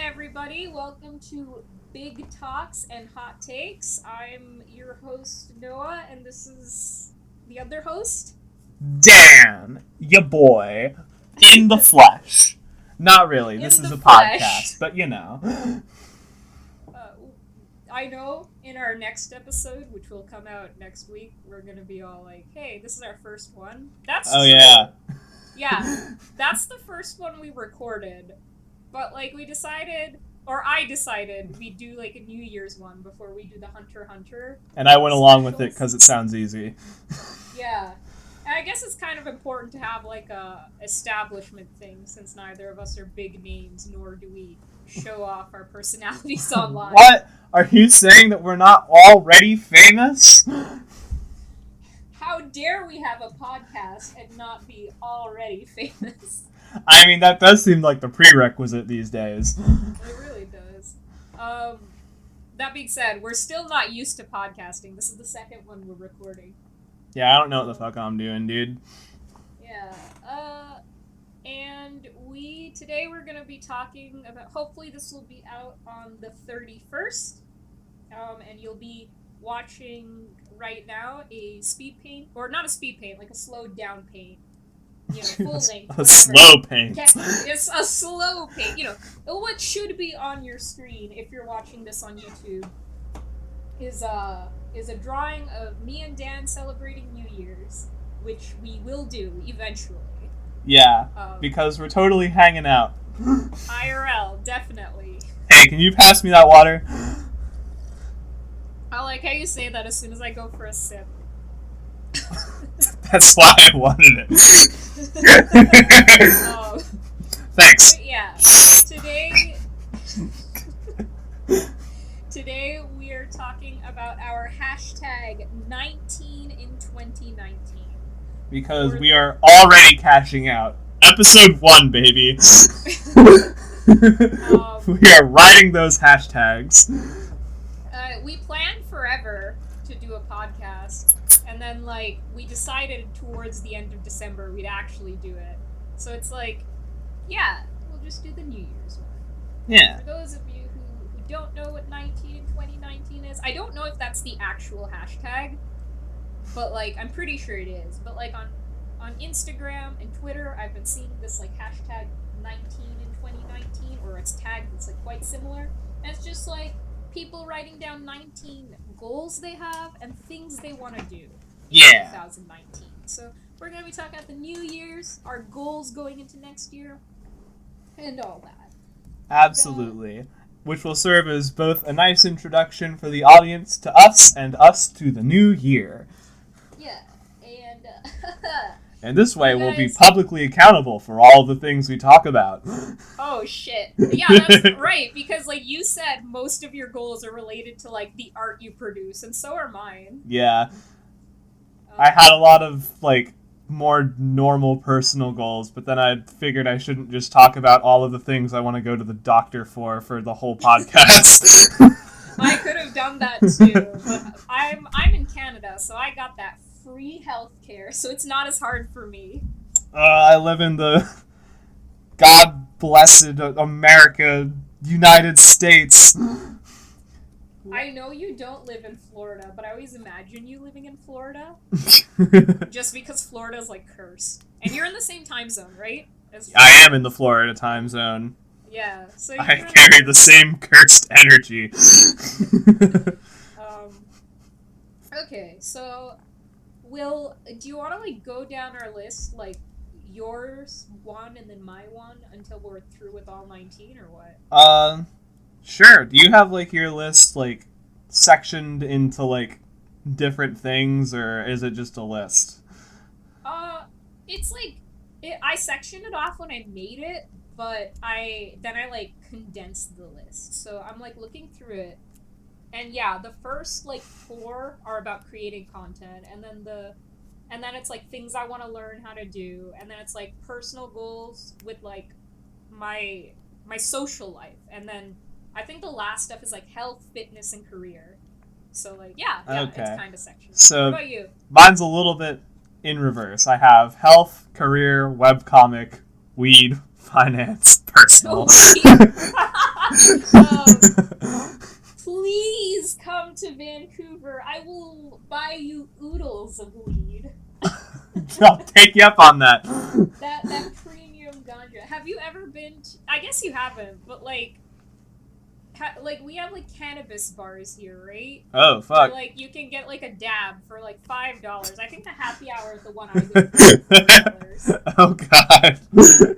everybody. Welcome to Big Talks and Hot Takes. I'm your host, Noah, and this is the other host. Dan, ya boy, in the flesh. Not really, this is a podcast, but you know. I know in our next episode, which will come out next week, we're going to be all like, hey, this is our first one. That's true. Yeah. Yeah, that's the first one we recorded. But, we decided, or I decided, we'd do, a New Year's one before we do the Hunter x Hunter. And I went along with it because it sounds easy. Yeah. And I guess it's kind of important to have, a establishment thing, since neither of us are big names, nor do we show off our personalities online. What? Are you saying that we're not already famous? How dare we have a podcast and not be already famous? I mean, that does seem like the prerequisite these days. It really does. That being said, we're still not used to podcasting. This is the second one we're recording. Yeah, I don't know what the fuck I'm doing, dude. Yeah. And today we're going to be talking about, hopefully this will be out on the 31st, and you'll be watching right now a speed paint, or not a speed paint, a slowed down paint, full length. A slow paint. It's a slow paint, what should be on your screen if you're watching this on YouTube is a drawing of me and Dan celebrating New Year's, which we will do eventually. Yeah, because we're totally hanging out. IRL, definitely. Hey, can you pass me that water? I like how you say that as soon as I go for a sip. That's why I wanted it. Thanks. But yeah, today we are talking about our hashtag 19 in 2019. Because we are already cashing out. Episode 1, baby. We are writing those hashtags. We planned forever to do a podcast, and then, we decided towards the end of December we'd actually do it. So it's yeah, we'll just do the New Year's one. Yeah. For those of you who don't know what 19 in 2019 is, I don't know if that's the actual hashtag, but, I'm pretty sure it is. But, on Instagram and Twitter, I've been seeing this, hashtag 19 in 2019, or it's tagged, it's, quite similar. And it's just, people writing down 19 goals they have and things they want to do in 2019. So, we're going to be talking about the New Year's, our goals going into next year, and all that. Absolutely. Which will serve as both a nice introduction for the audience to us and us to the new year. Yeah, and and this way we'll be publicly accountable for all the things we talk about. Oh, shit. Yeah, that's right, because, you said, most of your goals are related to, the art you produce, and so are mine. Yeah. I had a lot of, more normal personal goals, but then I figured I shouldn't just talk about all of the things I want to go to the doctor for the whole podcast. I could have done that too, but I'm in Canada, so I got that free healthcare, so it's not as hard for me. I live in the God-blessed America, United States. I know you don't live in Florida, but I always imagine you living in Florida. Just because Florida's, cursed. And you're in the same time zone, right? I am in the Florida time zone. Yeah, so I carry the same cursed energy. Okay, so do you want to go down our list, yours one and then my one until we're through with all 19, or what? Sure. Do you have your list sectioned into different things, or is it just a list? It's I sectioned it off when I made it, but I condensed the list. So I'm looking through it, and yeah, the first 4 are about creating content, and then it's things I want to learn how to do, and then it's personal goals with my social life, and then I think the last stuff is health, fitness, and career. So yeah, okay. It's kind of sectioned. So what about you? Mine's a little bit in reverse. I have health, career, webcomic, weed, finance, personal. Please come to Vancouver. I will buy you oodles of weed. I'll take you up on that. That premium ganja. Have you ever been to, I guess you haven't, but like we have like cannabis bars here, right? Oh fuck! Where, like you can get like a dab for like $5. I think the happy hour is the one I go to is $4. Oh god!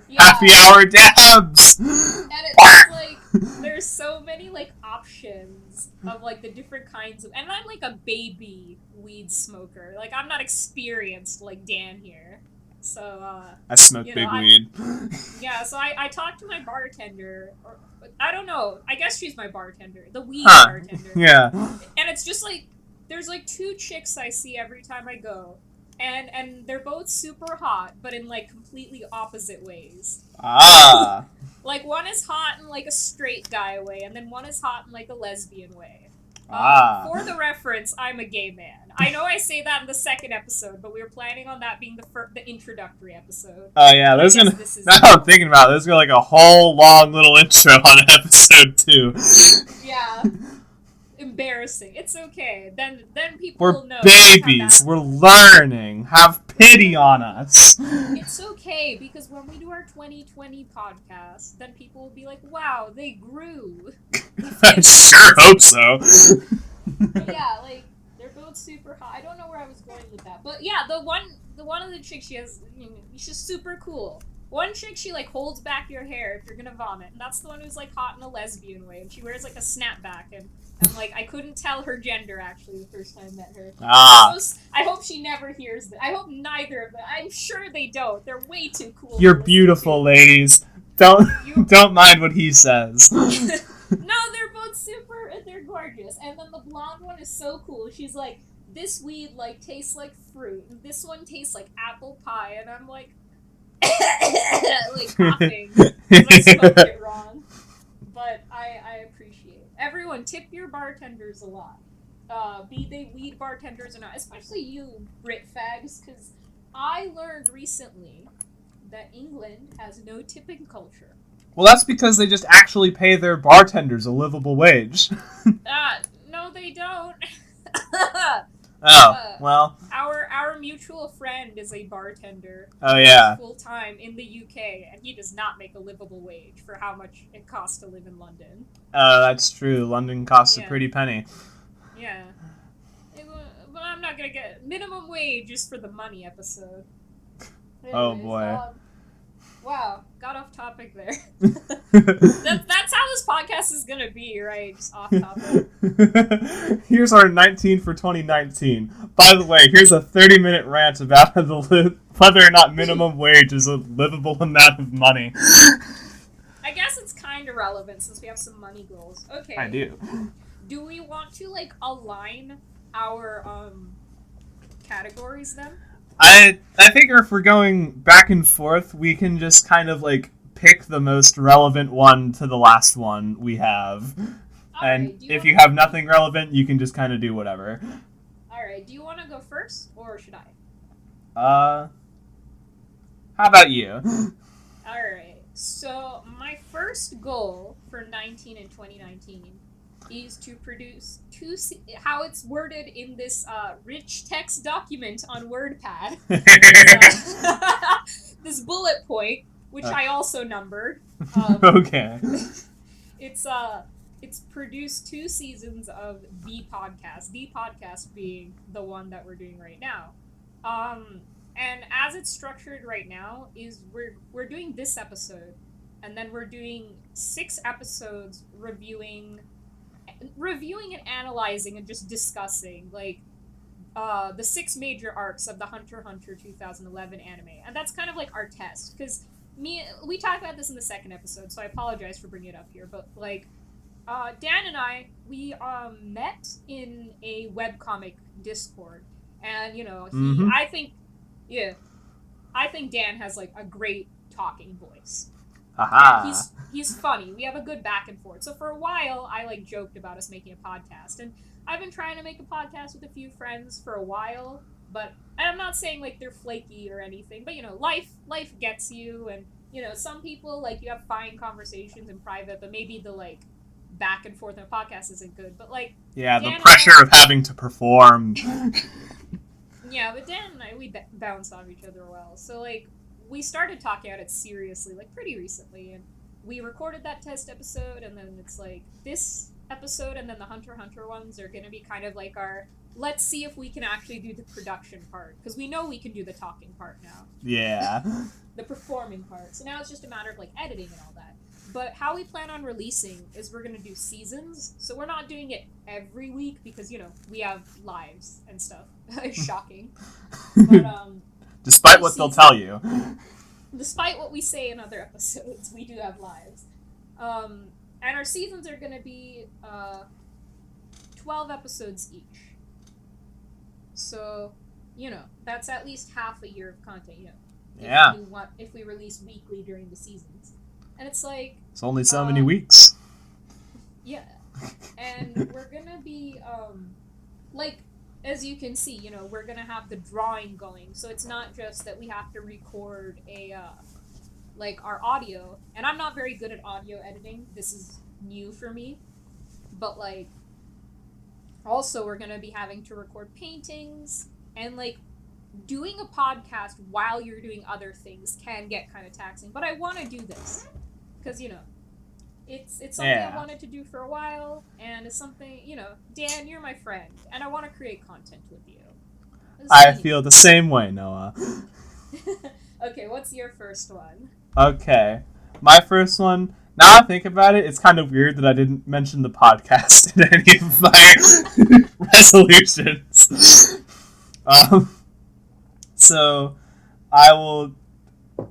Yeah. Happy hour dabs. And it's like there's so many like options of like the different kinds of, and I'm like a baby weed smoker. Like I'm not experienced like Dan here, so I smoke big weed. Yeah, so I talked to my bartender, or I don't know. I guess she's my bartender, the weed bartender. Yeah. And it's just like there's like two chicks I see every time I go, and they're both super hot, but in like completely opposite ways. Ah. Like one is hot in like a straight guy way, and then one is hot in like a lesbian way. For the reference, I'm a gay man. I know I say that in the second episode, but we were planning on that being the introductory episode. Oh yeah, there's gonna. Now I'm thinking about it, there's gonna like a whole long little intro on episode 2. Yeah. Embarrassing. It's okay. Then people We're will know. babies. We're learning. Have pity on us. It's okay, because when we do our 2020 podcast, then people will be like, "Wow, they grew." I sure hope so. Yeah, like they're both super hot. I don't know where I was going with that, but yeah, the one of the chicks she has, she's super cool. One chick, she like holds back your hair if you're gonna vomit, and that's the one who's like hot in a lesbian way, and she wears like a snapback, and like I couldn't tell her gender actually the first time I met her. I hope she never hears that. I hope neither of them. I'm sure they don't. They're way too cool. You're beautiful, ladies. Don't mind what he says. No, they're both super. They're gorgeous, and then the blonde one is so cool. She's like, this weed like tastes like fruit, and this one tastes like apple pie, and I'm like. Like coughing because I smoked it wrong, but I appreciate it. Everyone, tip your bartenders a lot, be they weed bartenders or not, especially you Brit fags, because I learned recently that England has no tipping culture. Well, that's because they just actually pay their bartenders a livable wage. No, they don't. Oh, well. Our mutual friend is a bartender. Oh, yeah. Full time in the UK, and he does not make a livable wage for how much it costs to live in London. That's true. London costs a pretty penny. Yeah. But I'm not gonna get minimum wage just for the money episode. Anyways, oh boy. Wow, got off topic there. That's how this podcast is gonna be, right? Just off topic. Here's our 19 for 2019. By the way, here's a 30-minute rant about whether or not minimum wage is a livable amount of money. I guess it's kind of relevant since we have some money goals. Okay. I do. Do we want to like align our categories then? I think if we're going back and forth, we can just kind of like pick the most relevant one to the last one we have. And if you have nothing relevant, you can just kind of do whatever. Alright, do you want to go first, or should I? How about you? Alright, so my first goal for 2019 is to produce how it's worded in this rich text document on WordPad. This bullet point, which I also numbered. Okay. It's produced 2 seasons of the podcast being the one that we're doing right now. And as it's structured right now is we're doing this episode, and then we're doing 6 episodes reviewing and analyzing and just discussing like the 6 major arcs of the Hunter x Hunter 2011 anime. And that's kind of like our test, because we talked about this in the second episode, so I apologize for bringing it up here, but like Dan and we met in a webcomic Discord, and I think Dan has like a great talking voice. Aha. He's funny. We have a good back and forth. So for a while, I like joked about us making a podcast, and I've been trying to make a podcast with a few friends for a while. But I'm not saying like they're flaky or anything. But life gets you, and you know, some people, like, you have fine conversations in private, but maybe the, like, back and forth in a podcast isn't good. But, like, Yeah, Dan the and pressure I- of having to perform. Yeah, but Dan and I, we bounce off each other well. So, like, we started talking about it seriously, like, pretty recently, and we recorded that test episode, and then it's, like, this episode and then the Hunter x Hunter ones are going to be kind of like our, let's see if we can actually do the production part, because we know we can do the talking part now. Yeah. The performing part. So now it's just a matter of, like, editing and all that. But how we plan on releasing is we're going to do seasons. So we're not doing it every week because, you know, we have lives and stuff. Shocking. But, Despite what they'll tell you. despite what we say in other episodes, we do have lives. And our seasons are going to be 12 episodes each. So, you know, that's at least half a year of content, you know. Yeah. If we release weekly during the seasons. And it's like, It's only so many weeks. yeah. And we're gonna be, like, as you can see, you know, we're gonna have the drawing going. So it's not just that we have to record like, our audio. And I'm not very good at audio editing. This is new for me. But, like, also we're gonna be having to record paintings. And, like, doing a podcast while you're doing other things can get kind of taxing. But I want to do this. Because, you know, it's something I wanted to do for a while, and it's something, you know, Dan, you're my friend, and I want to create content with you. I feel the same way, Noah. Okay, what's your first one? Okay. My first one, now I think about it, it's kind of weird that I didn't mention the podcast in any of my resolutions. So, I will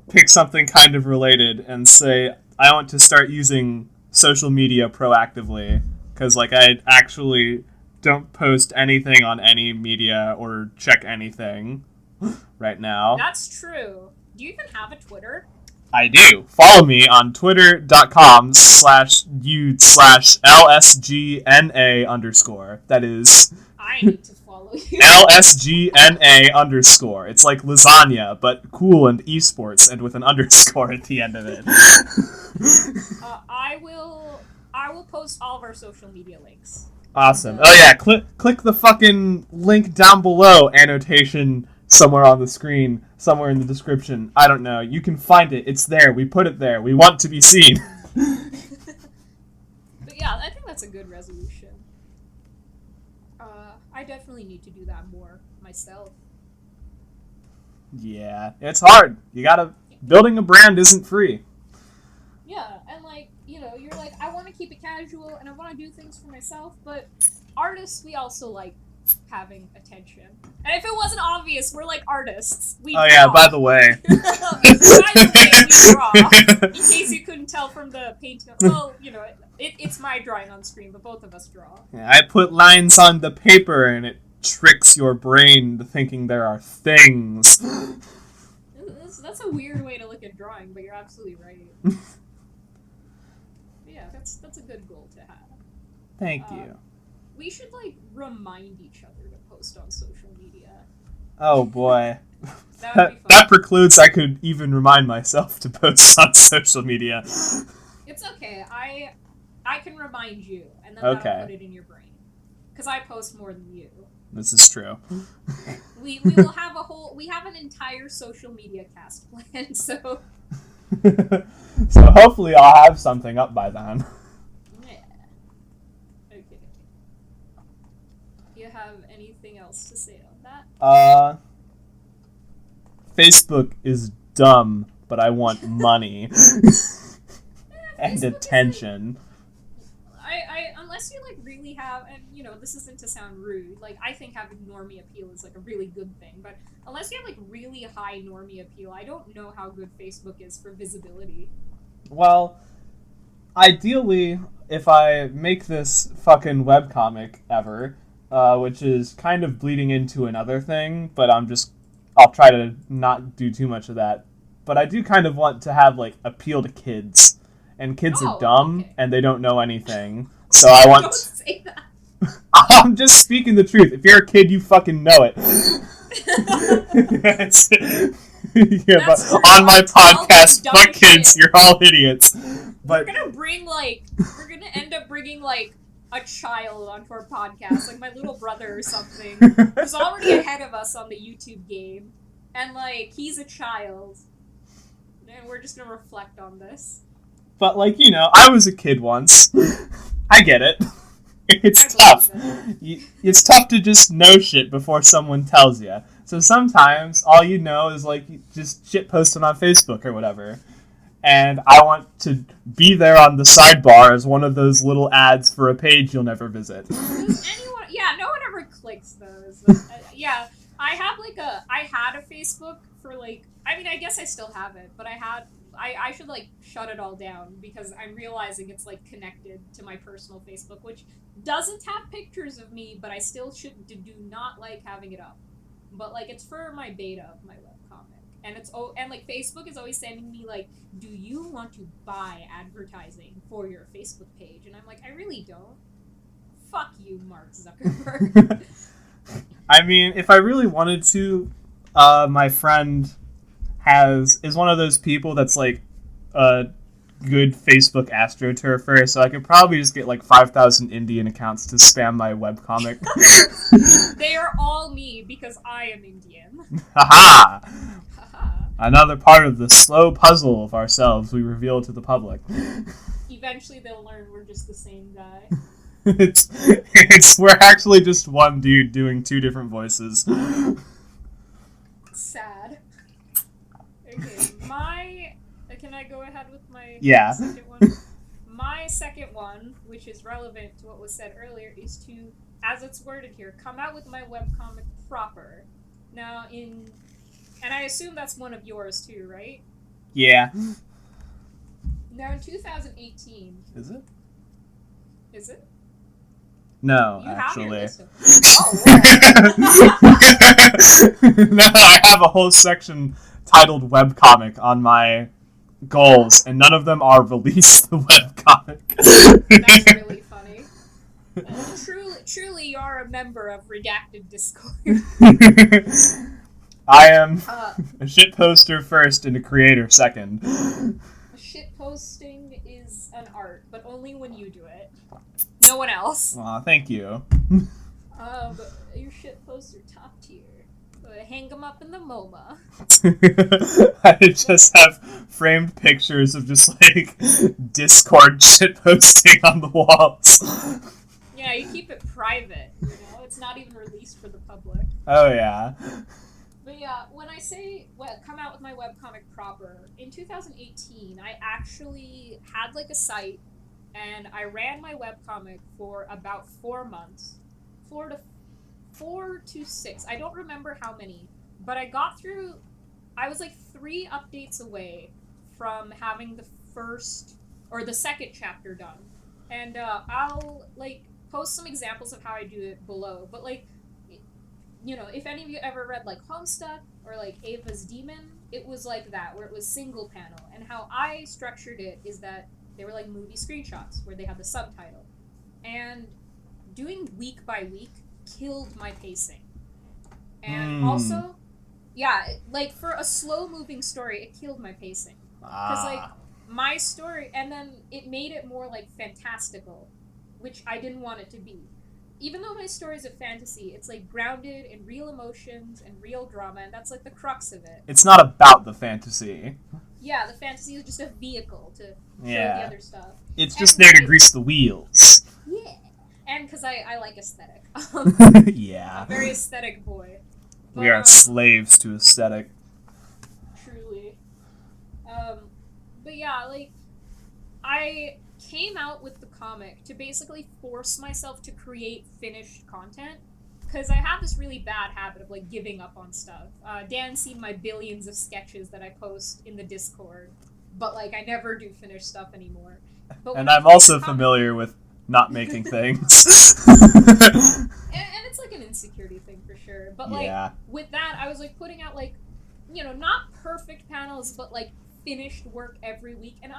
pick something kind of related and say I want to start using social media proactively, because, like, I actually don't post anything on any media or check anything right now. That's true. Do you even have a Twitter? I do. Follow me on twitter.com/UTE/LSGNA_. That is I need to follow you. LSGNA_. It's like lasagna, but cool and esports, and with an underscore at the end of it. I will post all of our social media links. Awesome. Oh yeah, click the fucking link down below, annotation somewhere on the screen, somewhere in the description. I don't know. You can find it. It's there. We put it there. We want to be seen. But yeah, I think that's a good resolution. I definitely need to do that more myself. Yeah, it's hard. Building a brand isn't free. Yeah, and, like, you know, you're like, I want to keep it casual and I want to do things for myself, but artists, we also like having attention. And if it wasn't obvious, we're like artists. We draw. Yeah, by the way. By the way, we draw. In case you couldn't tell from the painting. Well, you know, it's my drawing on screen, but both of us draw. Yeah, I put lines on the paper and it tricks your brain into thinking there are things. That's a weird way to look at drawing, but you're absolutely right. Yeah, that's a good goal to have. Thank you. We should, like, remind each other to post on social media. Oh boy. That would be fun. That precludes I could even remind myself to post on social media. It's okay. I can remind you, and then Okay. that'll put it in your brain. Because I post more than you. This is true. We will have we have an entire social media cast planned, so... So hopefully I'll have something up by then. Yeah. Okay. You have anything else to say on that? Facebook is dumb, but I want money. And Facebook attention. Unless you, like, really have, and, you know, this isn't to sound rude, like, I think having normie appeal is, like, a really good thing, but unless you have, like, really high normie appeal, I don't know how good Facebook is for visibility. Well, ideally, if I make this fucking webcomic ever, which is kind of bleeding into another thing, but I'll try to not do too much of that. But I do kind of want to have, like, appeal to kids. And kids are dumb, okay. and they don't know anything. So I want... Don't say that. I'm just speaking the truth. If you're a kid, you fucking know it. Yeah, but That's for on my all the podcast, dumb fuck kids, shit. you're all idiots. But We're gonna end up bringing like a child onto our podcast, like my little brother or something, who's already ahead of us on the YouTube game, and like he's a child, and we're just gonna reflect on this. But, like, you know, I was a kid once. I get it. It's I tough. believe It's tough to just know shit before someone tells you. So sometimes all you know is, like, just shit posted on Facebook or whatever. And I want to be there on the sidebar as one of those little ads for a page you'll never visit. Does anyone? Yeah, no one ever clicks those. Yeah, I had a Facebook for like. I mean, I guess I still have it, but I should like shut it all down because I'm realizing it's like connected to my personal Facebook, which doesn't have pictures of me, but I still do not like having it up. But like it's for my beta of my webcomic, and and like Facebook is always sending me like, do you want to buy advertising for your Facebook page? And I'm like, I really don't. Fuck you, Mark Zuckerberg. I mean, if I really wanted to, my friend is one of those people that's like a good Facebook astroturfer, so I could probably just get like 5,000 Indian accounts to spam my webcomic. They are all me because I am Indian. Haha! Haha. Another part of the slow puzzle of ourselves we reveal to the public. Eventually they'll learn we're just the same guy. We're actually just one dude doing two different voices. Sad. Okay, can I go ahead with my Yeah. second one? My second one, which is relevant to what was said earlier, is to, as it's worded here, come out with my webcomic proper. Now, and I assume that's one of yours too, right? Yeah. Now, in 2018... Is it? Is it? No, You actually. have your list of... Oh, No, I have a whole section titled webcomic on my goals, and none of them are release the webcomic. that's really funny. Truly, you're a member of Redacted Discord. I am Uh, a shit poster first and a creator second. shit posting is an art, but only when you do it. No one else. Aw, thank you. But your shit posts are top tier. Hang them up in the MoMA. I just have framed pictures of just like Discord shit posting on the walls. Yeah, you keep it private, you know? It's not even released for the public. Oh yeah. But yeah, when I say come out with my webcomic proper, in 2018, I actually had like a site and I ran my webcomic for about 4 months. 4 to 6. I don't remember how many, but I was like 3 updates away from having the second chapter done. And I'll like post some examples of how I do it below. But like, you know, if any of you ever read like Homestuck or like Ava's Demon, it was like that, where it was single panel. And how I structured it is that they were like movie screenshots where they had the subtitle. And doing week by week killed my pacing. And also, yeah, like for a slow moving story, it killed my pacing. Because like my story, and then it made it more like fantastical, which I didn't want it to be. Even though my story is a fantasy, it's like grounded in real emotions and real drama, and that's like the crux of it. It's not about the fantasy. Yeah, the fantasy is just a vehicle to show the other stuff. It's just there to grease the wheels. Yeah. And because I like aesthetic. Yeah. I'm a very aesthetic boy. But, We are slaves to aesthetic. Truly. But yeah, like, I came out with the comic to basically force myself to create finished content. Because I have this really bad habit of, like, giving up on stuff. Dan's seen my billions of sketches that I post in the Discord. But, like, I never do finished stuff anymore. But And I'm also familiar with not making things. And it's like an insecurity thing for sure. But like with that, I was like putting out like, you know, not perfect panels, but like finished work every week. And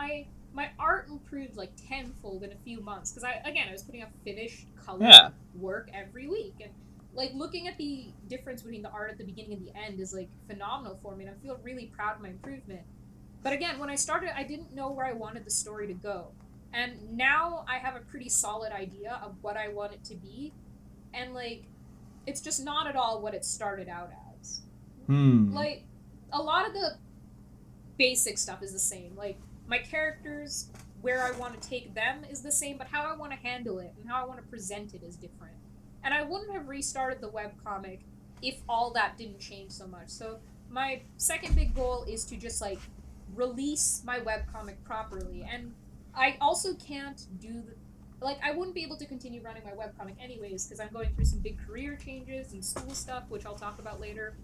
my art improved like tenfold in a few months because I was putting out finished color work every week. And like looking at the difference between the art at the beginning and the end is like phenomenal for me, and I feel really proud of my improvement. But again, when I started, I didn't know where I wanted the story to go, and now I have a pretty solid idea of what I want it to be, and like, it's just not at all what it started out as. Like, a lot of the basic stuff is the same. Like, my characters, where I want to take them is the same, but how I want to handle it and how I want to present it is different. And I wouldn't have restarted the webcomic if all that didn't change so much. So my second big goal is to just like release my webcomic properly. And I also can't do like, I wouldn't be able to continue running my webcomic anyways because I'm going through some big career changes and school stuff, which I'll talk about later.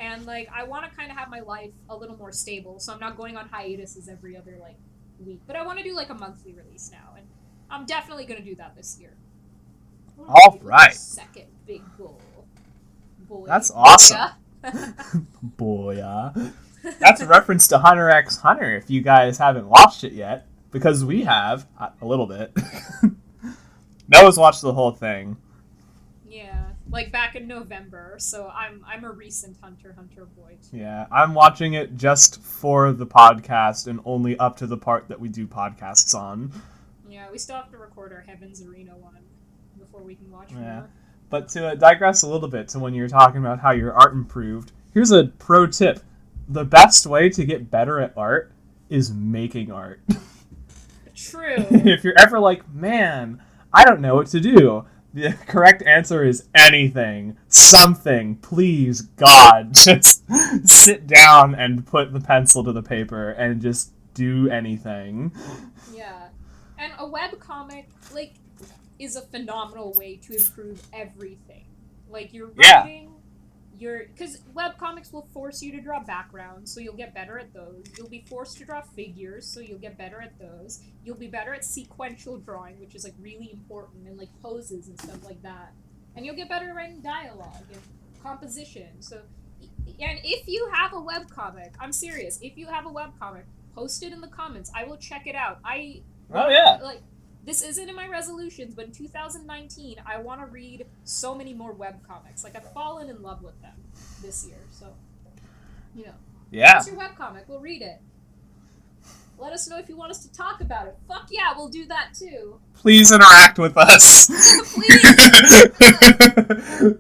And like, I want to kind of have my life a little more stable, so I'm not going on hiatuses every other like week. But I want to do like a monthly release now, and I'm definitely going to do that this year. All right. Second big goal. Boy. That's awesome. Boya. That's a reference to Hunter x Hunter if you guys haven't watched it yet. Because we have, a little bit. Noah's watched the whole thing. Yeah, like back in November, so I'm a recent Hunter boy too. Yeah, I'm watching it just for the podcast and only up to the part that we do podcasts on. Yeah, we still have to record our Heaven's Arena one before we can watch more. But to digress a little bit to when you're talking about how your art improved, here's a pro tip. The best way to get better at art is making art. True. If you're ever like, man, I don't know what to do, the correct answer is anything. Something. Please, God, just sit down and put the pencil to the paper and just do anything. Yeah. And a webcomic, like, is a phenomenal way to improve everything. Like, you're writing... Because webcomics will force you to draw backgrounds, so you'll get better at those. You'll be forced to draw figures, so you'll get better at those. You'll be better at sequential drawing, which is, like, really important, and, like, poses and stuff like that. And you'll get better at writing dialogue and composition. So, and if you have a webcomic, I'm serious, if you have a webcomic, post it in the comments. I will check it out. Like, this isn't in my resolutions, but in 2019, I want to read so many more webcomics. Like, I've fallen in love with them this year, so, you know. Yeah. What's your webcomic? We'll read it. Let us know if you want us to talk about it. Fuck yeah, we'll do that too. Please interact with us. Please.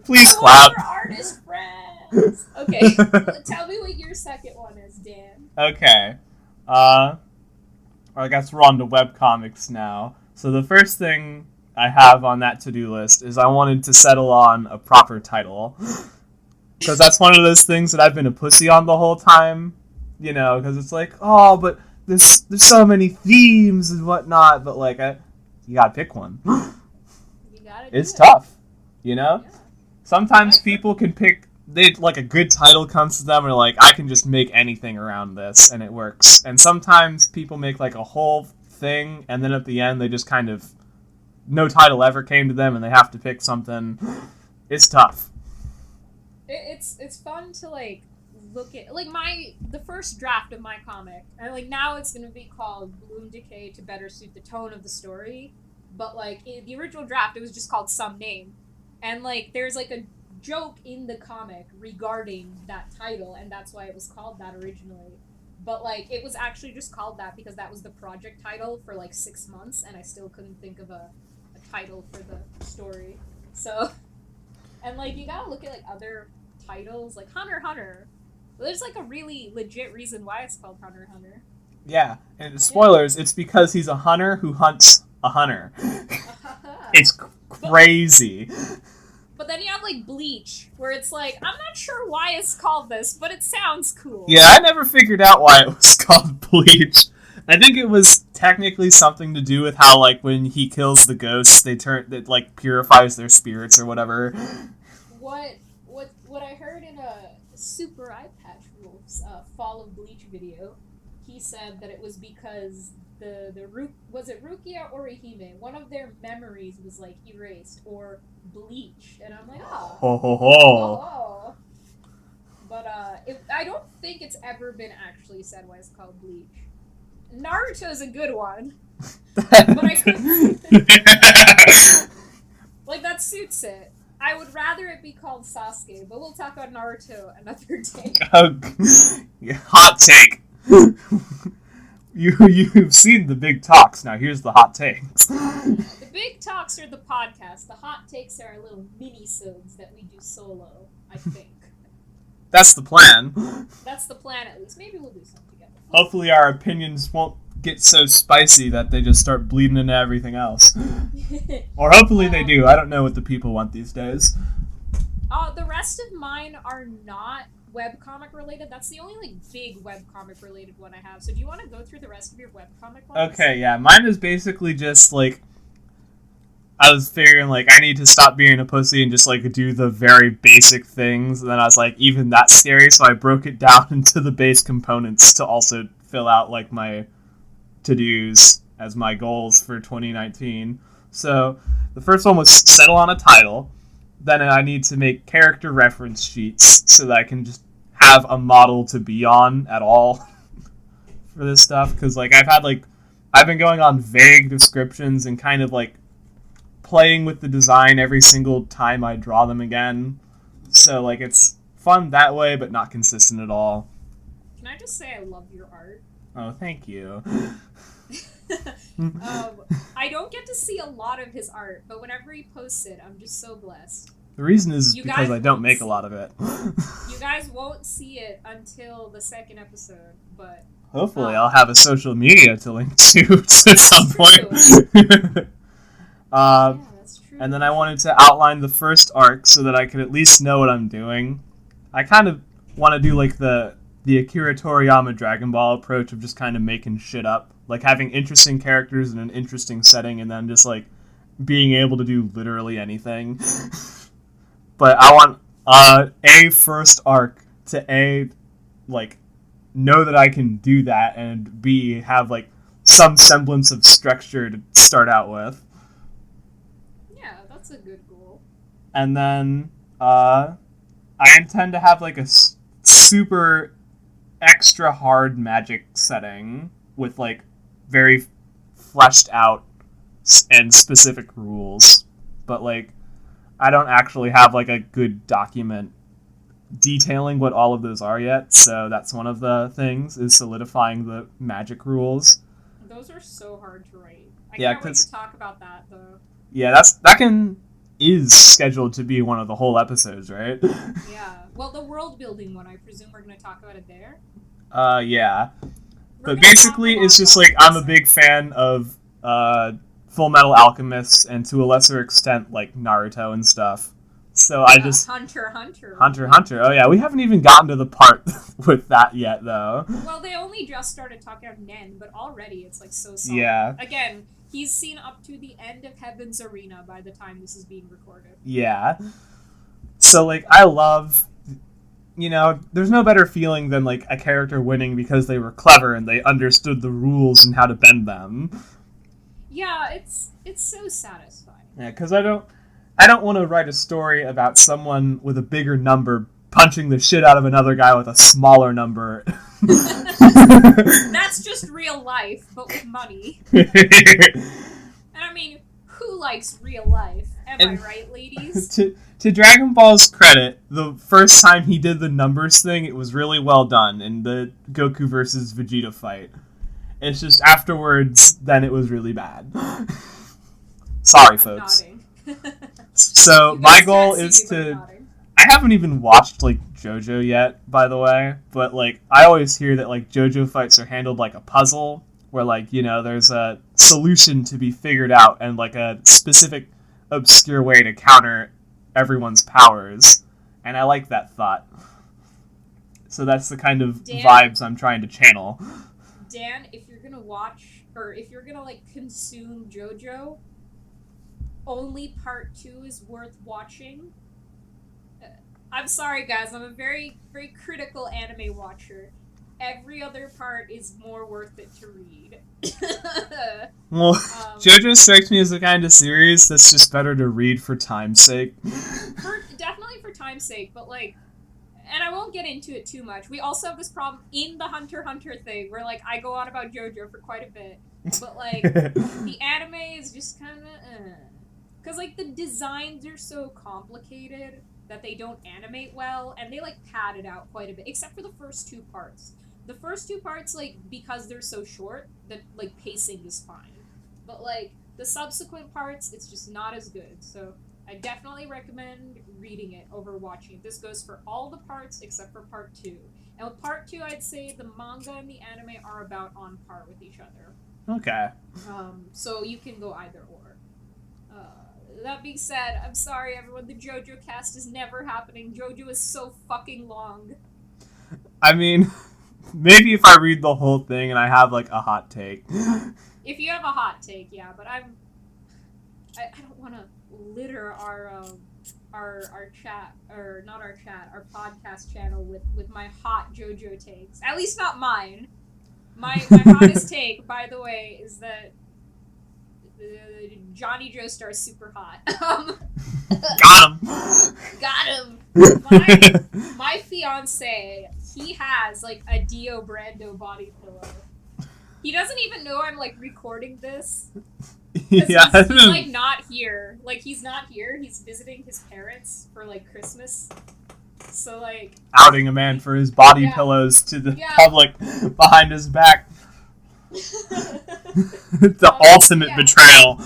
Please clap. We're artist friends. Okay, tell me what your second one is, Dan. Okay. I guess we're on to webcomics now. So the first thing I have on that to-do list is I wanted to settle on a proper title. Because that's one of those things that I've been a pussy on the whole time. You know, because it's like, oh, but there's so many themes and whatnot. But, like, you gotta pick one. It's tough, you know? Yeah. Sometimes people can pick... like, a good title comes to them and like, I can just make anything around this and it works. And sometimes people make like a whole thing and then at the end they just kind of, no title ever came to them and they have to pick something. It's tough. It's fun to like look at, like, the first draft of my comic, and like now it's going to be called Bloom Decay to better suit the tone of the story, but like in the original draft it was just called Some Name, and like there's like a joke in the comic regarding that title, and that's why it was called that originally. But like it was actually just called that because that was the project title for like 6 months, and I still couldn't think of a title for the story. So, and like you gotta look at like other titles, like Hunter x Hunter. There's like a really legit reason why it's called Hunter x Hunter. Yeah, and spoilers, it's because he's a hunter who hunts a hunter. It's crazy. But then you have, like, Bleach, where it's like, I'm not sure why it's called this, but it sounds cool. Yeah, I never figured out why it was called Bleach. I think it was technically something to do with how, like, when he kills the ghosts, it, like, purifies their spirits or whatever. What I heard in a Super Eye Patch Wolf's Fall of Bleach video, he said that it was because was it Rukia or Ehime? One of their memories was like erased or bleached, and I'm like, oh. Ho ho ho. But I don't think it's ever been actually said why it's called Bleach. Naruto's a good one, but I couldn't. Like that suits it. I would rather it be called Sasuke, but we'll talk about Naruto another day. Hot take. You've seen the big talks. Now here's the hot takes. The big talks are the podcast. The hot takes are our little mini-sodes that we do solo, I think. That's the plan. That's the plan, at least. Maybe we'll do something together. Hopefully our opinions won't get so spicy that they just start bleeding into everything else. Or hopefully they do. I don't know what the people want these days. The rest of mine are not webcomic related. That's the only like big webcomic related one I have. So do you want to go through the rest of your webcomic ones? Okay, yeah. Mine is basically just like I was figuring like I need to stop being a pussy and just like do the very basic things. And then I was like, even that's scary, so I broke it down into the base components to also fill out like my to-dos as my goals for 2019. So the first one was settle on a title. Then I need to make character reference sheets so that I can just have a model to be on at all for this stuff. Because like I've been going on vague descriptions and kind of like playing with the design every single time I draw them again. So like it's fun that way, but not consistent at all. Can I just say I love your art? Oh, thank you. I don't get to see a lot of his art, but whenever he posts it, I'm just so blessed. The reason is because I don't make a lot of it. You guys won't see it until the second episode, but... Hopefully I'll have a social media to link to at some point. Yeah, that's true. And then I wanted to outline the first arc so that I could at least know what I'm doing. I kind of want to do like the Akira Toriyama Dragon Ball approach of just kind of making shit up. Like having interesting characters in an interesting setting and then just like being able to do literally anything. But I want a first arc to A, like, know that I can do that, and B, have like some semblance of structure to start out with. Yeah, that's a good goal. And then I intend to have like a super extra hard magic setting with like very fleshed out and specific rules, but like I don't actually have like a good document detailing what all of those are yet, so that's one of the things, is solidifying the magic rules. Those are so hard to write. I Yeah, can't wait to talk about that though. Yeah, is scheduled to be one of the whole episodes, right? Yeah. Well, the world building one, I presume we're going to talk about it there? Yeah. We're But gonna basically, talk it's just about like I'm a big fan of Full Metal Alchemist and to a lesser extent like Naruto and stuff. So I just Hunter x Hunter. Oh yeah, we haven't even gotten to the part with that yet though. Well, they only just started talking about Nen, but already it's like so solid. Yeah. Again, he's seen up to the end of Heaven's Arena by the time this is being recorded. Yeah. So like I love, you know, there's no better feeling than like a character winning because they were clever and they understood the rules and how to bend them. Yeah, it's so satisfying. Yeah, because I don't want to write a story about someone with a bigger number punching the shit out of another guy with a smaller number. That's just real life, but with money. And I mean, who likes real life? Am I right, ladies? To Dragon Ball's credit, the first time he did the numbers thing, it was really well done in the Goku versus Vegeta fight. It's just afterwards, then it was really bad. Sorry, folks. So my goal is to... I haven't even watched like JoJo yet, by the way, but like I always hear that like JoJo fights are handled like a puzzle, where like, you know, there's a solution to be figured out and like a specific obscure way to counter everyone's powers, and I like that thought. So that's the kind of vibes I'm trying to channel. Dan, if you're gonna watch, or if you're gonna like consume JoJo, only part 2 is worth watching. I'm sorry, guys. I'm a very, very critical anime watcher. Every other part is more worth it to read. Well, JoJo strikes me as the kind of series that's just better to read for time's sake. Definitely for time's sake, but like, and I won't get into it too much. We also have this problem in the Hunter x Hunter thing, where like I go on about JoJo for quite a bit, but like the anime is just kind of. Because, like, the designs are so complicated that they don't animate well, and they, like, pad it out quite a bit, except for the first two parts. The first two parts, like, because they're so short, the, like, pacing is fine. But, like, the subsequent parts, it's just not as good. So I definitely recommend reading it over watching it. This goes for all the parts except for part 2. And with part 2, I'd say the manga and the anime are about on par with each other. Okay. So you can go either or. That being said, I'm sorry everyone, the JoJo cast is never happening. JoJo is so fucking long. I mean, maybe if I read the whole thing and I have, like, a hot take. If you have a hot take, yeah, but I don't want to litter our chat, or not our chat, our podcast channel with my hot JoJo takes. At least not mine. My hottest take, by the way, is that Johnny Joestar is super hot. Got him. My fiance, he has like a Dio Brando body pillow. He doesn't even know I'm like recording this. Yeah. He's like not here. Like he's not here. He's visiting his parents for like Christmas. So like outing a man for his body pillows to the public behind his back. The ultimate betrayal.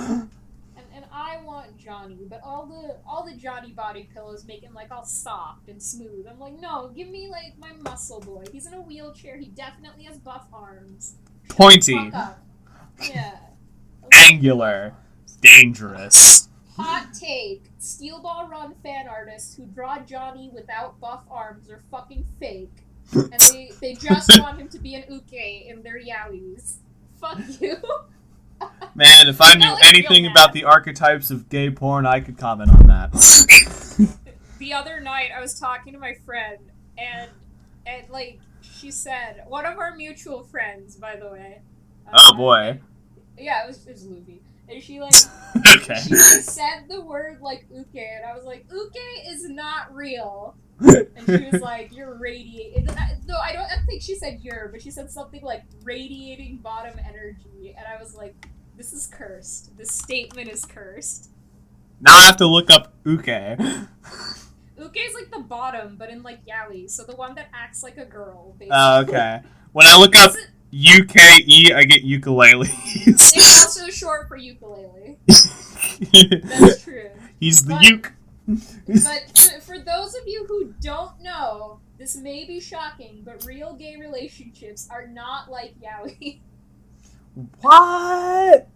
And I want Johnny, but all the Johnny body pillows make him like all soft and smooth. I'm like, no, give me like my muscle boy. He's in a wheelchair. He definitely has buff arms. Pointy. Yeah. Angular. Dangerous. Hot take. Steel Ball Run fan artists who draw Johnny without buff arms are fucking fake. And they just want him to be an uke in their yaois. Fuck you. Man, if I knew anything about the archetypes of gay porn, I could comment on that. The other night, I was talking to my friend, and like, she said, one of our mutual friends, by the way. Oh, boy. Yeah, it was Luffy. And she, like, okay. She said the word, like, uke, and I was like, uke is not real. And she was like, you're radiating. No, I don't think she said you're, but she said something like radiating bottom energy. And I was like, this is cursed. This statement is cursed. Now I have to look up uke. Uke is like the bottom, but in like yaoi. So the one that acts like a girl, basically. Oh, okay. When I look up UKE, I get ukuleles. It's also short for ukulele. That's true. He's the uke. But for those of you who don't know, this may be shocking, but real gay relationships are not like yaoi. What?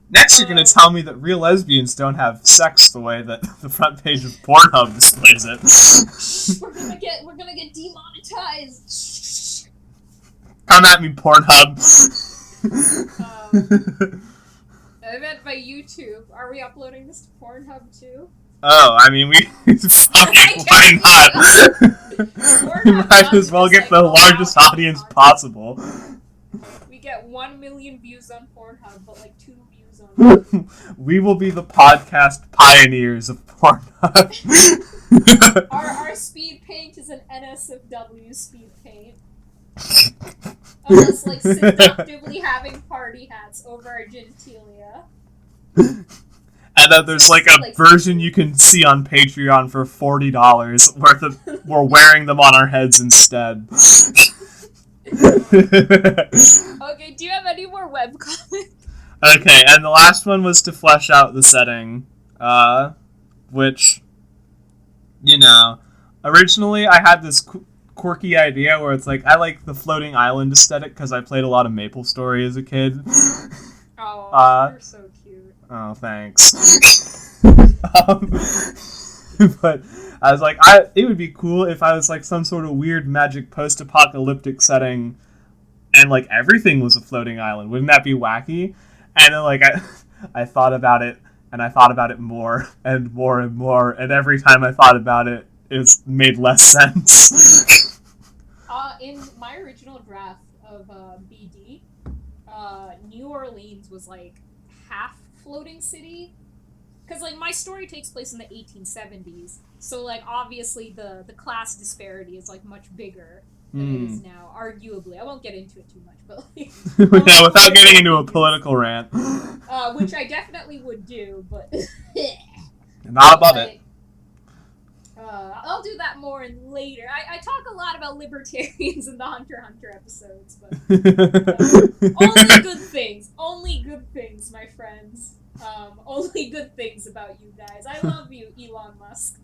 Next, you're gonna tell me that real lesbians don't have sex the way that the front page of Pornhub displays it. We're gonna get demonetized. Come at me, Pornhub. I meant by YouTube. Are we uploading this to Pornhub too? Oh, I mean, why not? We might as well get the largest audience possible. We get 1 million views on Pornhub, but like 2 views on We will be the podcast pioneers of Pornhub. Our speed paint is an NSFW speed paint. Of us like seductively having party hats over our genitalia. And then there's like a version you can see on Patreon for $40 worth of we're wearing them on our heads instead. Okay, do you have any more webcomics? Okay, and the last one was to flesh out the setting, which, you know, originally I had this quirky idea where it's like, I like the floating island aesthetic because I played a lot of MapleStory as a kid. Oh, you're so cute. Oh, thanks. But I was like, it would be cool if I was like some sort of weird magic post-apocalyptic setting and like everything was a floating island. Wouldn't that be wacky? And then like I thought about it and I thought about it more and more and more, and every time I thought about it, it made less sense. In my original draft of BD, New Orleans was like half floating city, because like my story takes place in the 1870s, so like obviously the class disparity is like much bigger. than it is now, arguably. I won't get into it too much, but like, yeah, without getting into a political rant. Which I definitely would do, but not above it. I'll do that more in later. I talk a lot about libertarians in the Hunter x Hunter episodes, but only good things. Only good things, my friends. Only good things about you guys. I love you, Elon Musk.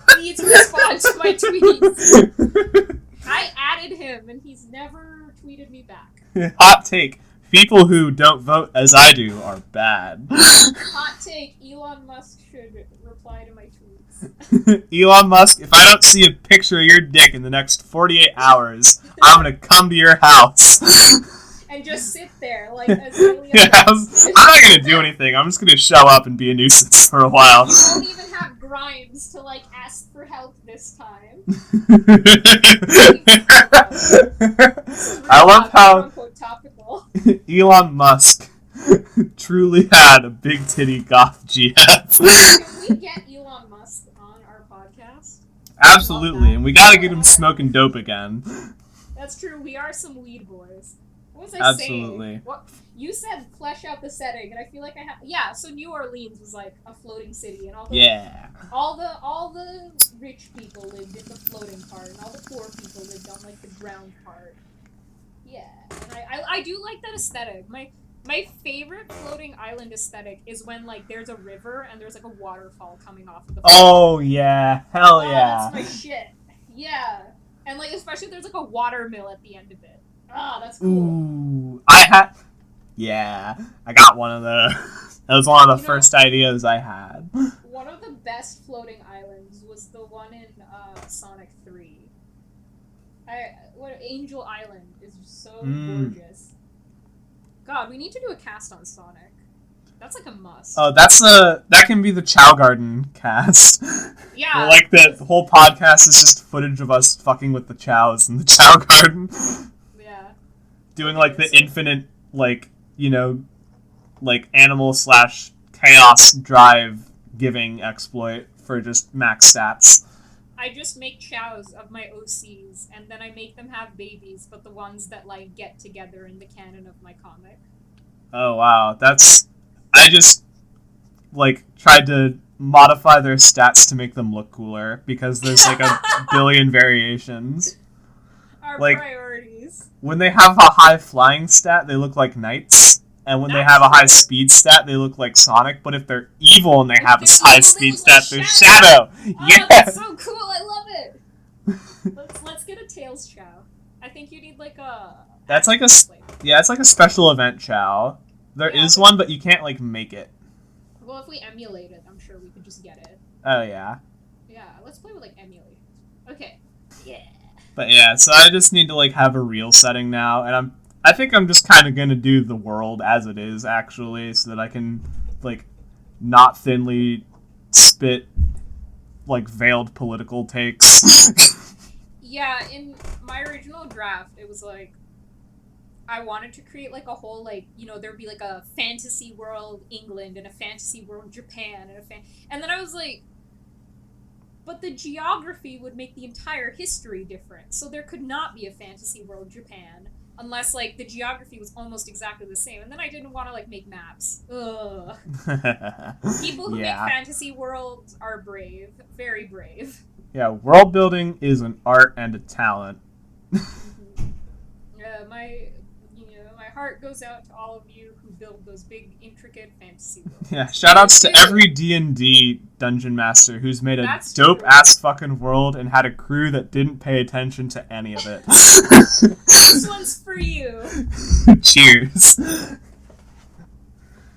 Please respond to my tweets. I added him, and he's never tweeted me back. Hot take. People who don't vote as I do are bad. Hot take. Elon Musk should reply to my tweets. Elon Musk, if I don't see a picture of your dick in the next 48 hours, I'm going to come to your house. And just sit there, like, as alien. Yeah, I'm not going to do anything. I'm just going to show up and be a nuisance for a while. You won't even have Grimes to, like, ask for help this time. I love how topical. Elon Musk truly had a big titty goth GF. Can we get Elon Musk on our podcast? Absolutely, and we gotta get him smoking dope again. That's true, we are some weed boys. What was I Absolutely. saying? What? You said flesh out the setting, and I feel like I have. Yeah, so New Orleans was like a floating city, and all the rich people lived in the floating part, and all the poor people lived on like the ground part. Yeah, and I do like that aesthetic. My favorite floating island aesthetic is when like there's a river and there's like a waterfall coming off of the. Oh yeah, hell yeah. That's my shit. Yeah, and like especially if there's like a water mill at the end of it. Ah, that's cool. Ooh, yeah, I got one of those. That was one of the first ideas I had. One of the best floating islands was the one in Sonic 3. Angel Island is so gorgeous. God, we need to do a cast on Sonic. That's like a must. Oh, that can be the Chow Garden cast. Yeah. Like the whole podcast is just footage of us fucking with the chows in the Chow Garden. Yeah. Doing like the infinite, like, you know, like animal / chaos drive giving exploit for just max stats. I just make chows of my OCs, and then I make them have babies, but the ones that, like, get together in the canon of my comic. Oh, wow. I just, like, tried to modify their stats to make them look cooler, because there's, like, a billion variations. Our like, priorities. When they have a high flying stat, they look like knights. And when they have a high speed stat, they look like Sonic. But if they're evil and they have a high speed stat, they're Shadow. Oh, yeah, that's so cool! I love it. Let's get a Tails Chow. I think you need like a. That's like it's like a special event Chow. There is one, but you can't like make it. Well, if we emulate it, I'm sure we could just get it. Oh yeah. Yeah, let's play with like emulators. Okay. Yeah. But yeah, so I just need to like have a real setting now, and I think I'm just kind of going to do the world as it is, actually, so that I can, like, not thinly spit, like, veiled political takes. Yeah, in my original draft, it was, like, I wanted to create, like, a whole, like, you know, there'd be, like, a fantasy world England and a fantasy world Japan and then I was like, but the geography would make the entire history different, so there could not be a fantasy world Japan. Unless, like, the geography was almost exactly the same. And then I didn't want to, like, make maps. Ugh. People who make fantasy worlds are brave. Very brave. Yeah, world building is an art and a talent. Yeah, my heart goes out to all of you who build those big, intricate fantasy worlds. Yeah, shoutouts to every D&D dungeon master who's made a dope-ass fucking world and had a crew that didn't pay attention to any of it. This one's for you. Cheers.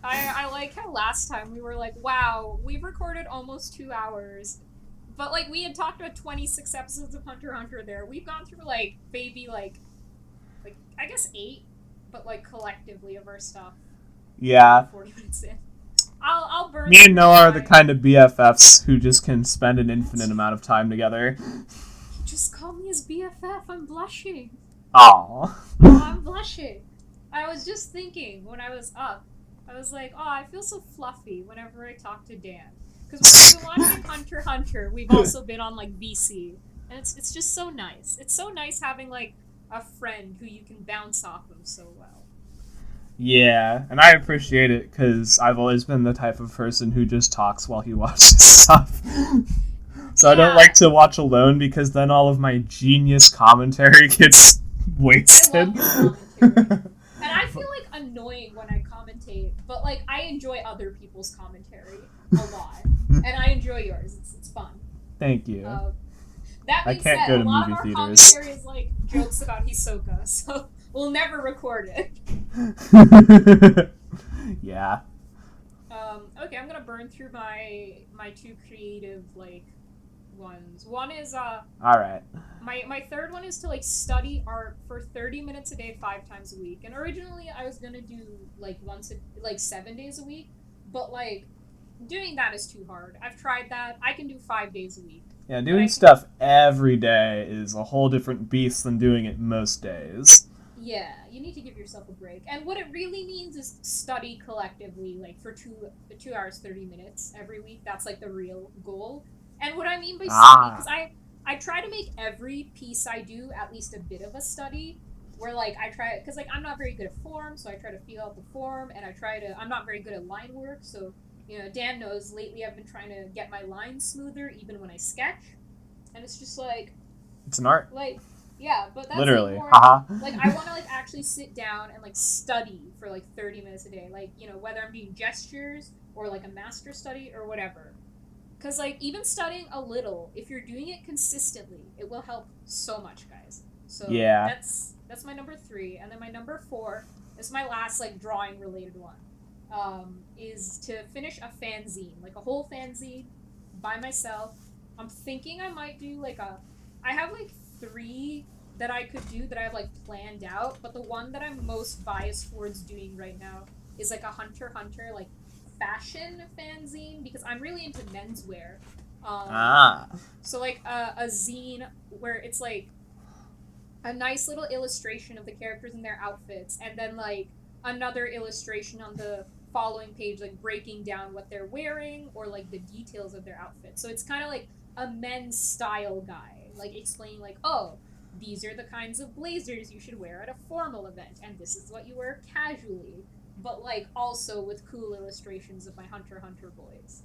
I like how last time we were like, wow, we've recorded almost 2 hours. But, like, we had talked about 26 episodes of Hunter x Hunter there. We've gone through, like, maybe, like I guess 8. But like collectively of our stuff. Yeah. 40 minutes in. I'll burn. Me and Noah are the kind of BFFs who just can spend an infinite amount of time together. Just call me his BFF. I'm blushing. Aww. Oh, I'm blushing. I was just thinking when I was up. I was like, oh, I feel so fluffy whenever I talk to Dan. Because when we've been watching Hunter x Hunter, we've also been on like VC. And it's just so nice. It's so nice having like a friend who you can bounce off of so well. Yeah, and I appreciate it because I've always been the type of person who just talks while he watches stuff. So I don't like to watch alone because then all of my genius commentary gets wasted. I love your commentary. And I feel like annoying when I commentate, but like I enjoy other people's commentary a lot. And I enjoy yours. It's fun. Thank you. That being said, a lot of our commentary is like jokes about Hisoka, so we'll never record it. Yeah. Okay, I'm gonna burn through my two creative like ones. One is all right. My third one is to like study art for 30 minutes a day, 5 times a week. And originally I was gonna do like 7 days a week, but like doing that is too hard. I've tried that. I can do 5 days a week. Yeah, doing stuff every day is a whole different beast than doing it most days. Yeah, you need to give yourself a break. And what it really means is study collectively, like for 2 hours, 30 minutes every week. That's like the real goal. And what I mean by study, because I try to make every piece I do at least a bit of a study, where like I try, because like I'm not very good at form, so I try to feel out the form, and I'm not very good at line work, so you know, Dan knows lately I've been trying to get my lines smoother even when I sketch, and it's just like, it's an art. Like, yeah, but that's literally, like, haha. Like I want to like actually sit down and like study for like 30 minutes a day, like, you know, whether I'm doing gestures or like a master study or whatever. Because like even studying a little, if you're doing it consistently, it will help so much, guys. So yeah, that's my number 3, and then my number 4 is my last like drawing related one. Is to finish a fanzine, like a whole fanzine by myself. I'm thinking I might do like I have like 3 that I could do that I have like planned out, but the one that I'm most biased towards doing right now is like a Hunter x Hunter like fashion fanzine, because I'm really into menswear. So like a zine where it's like a nice little illustration of the characters and their outfits, and then like another illustration on the following page, like breaking down what they're wearing or like the details of their outfit. So it's kind of like a men's style guide, like explaining like, oh, these are the kinds of blazers you should wear at a formal event, and this is what you wear casually, but like also with cool illustrations of my Hunter x Hunter boys.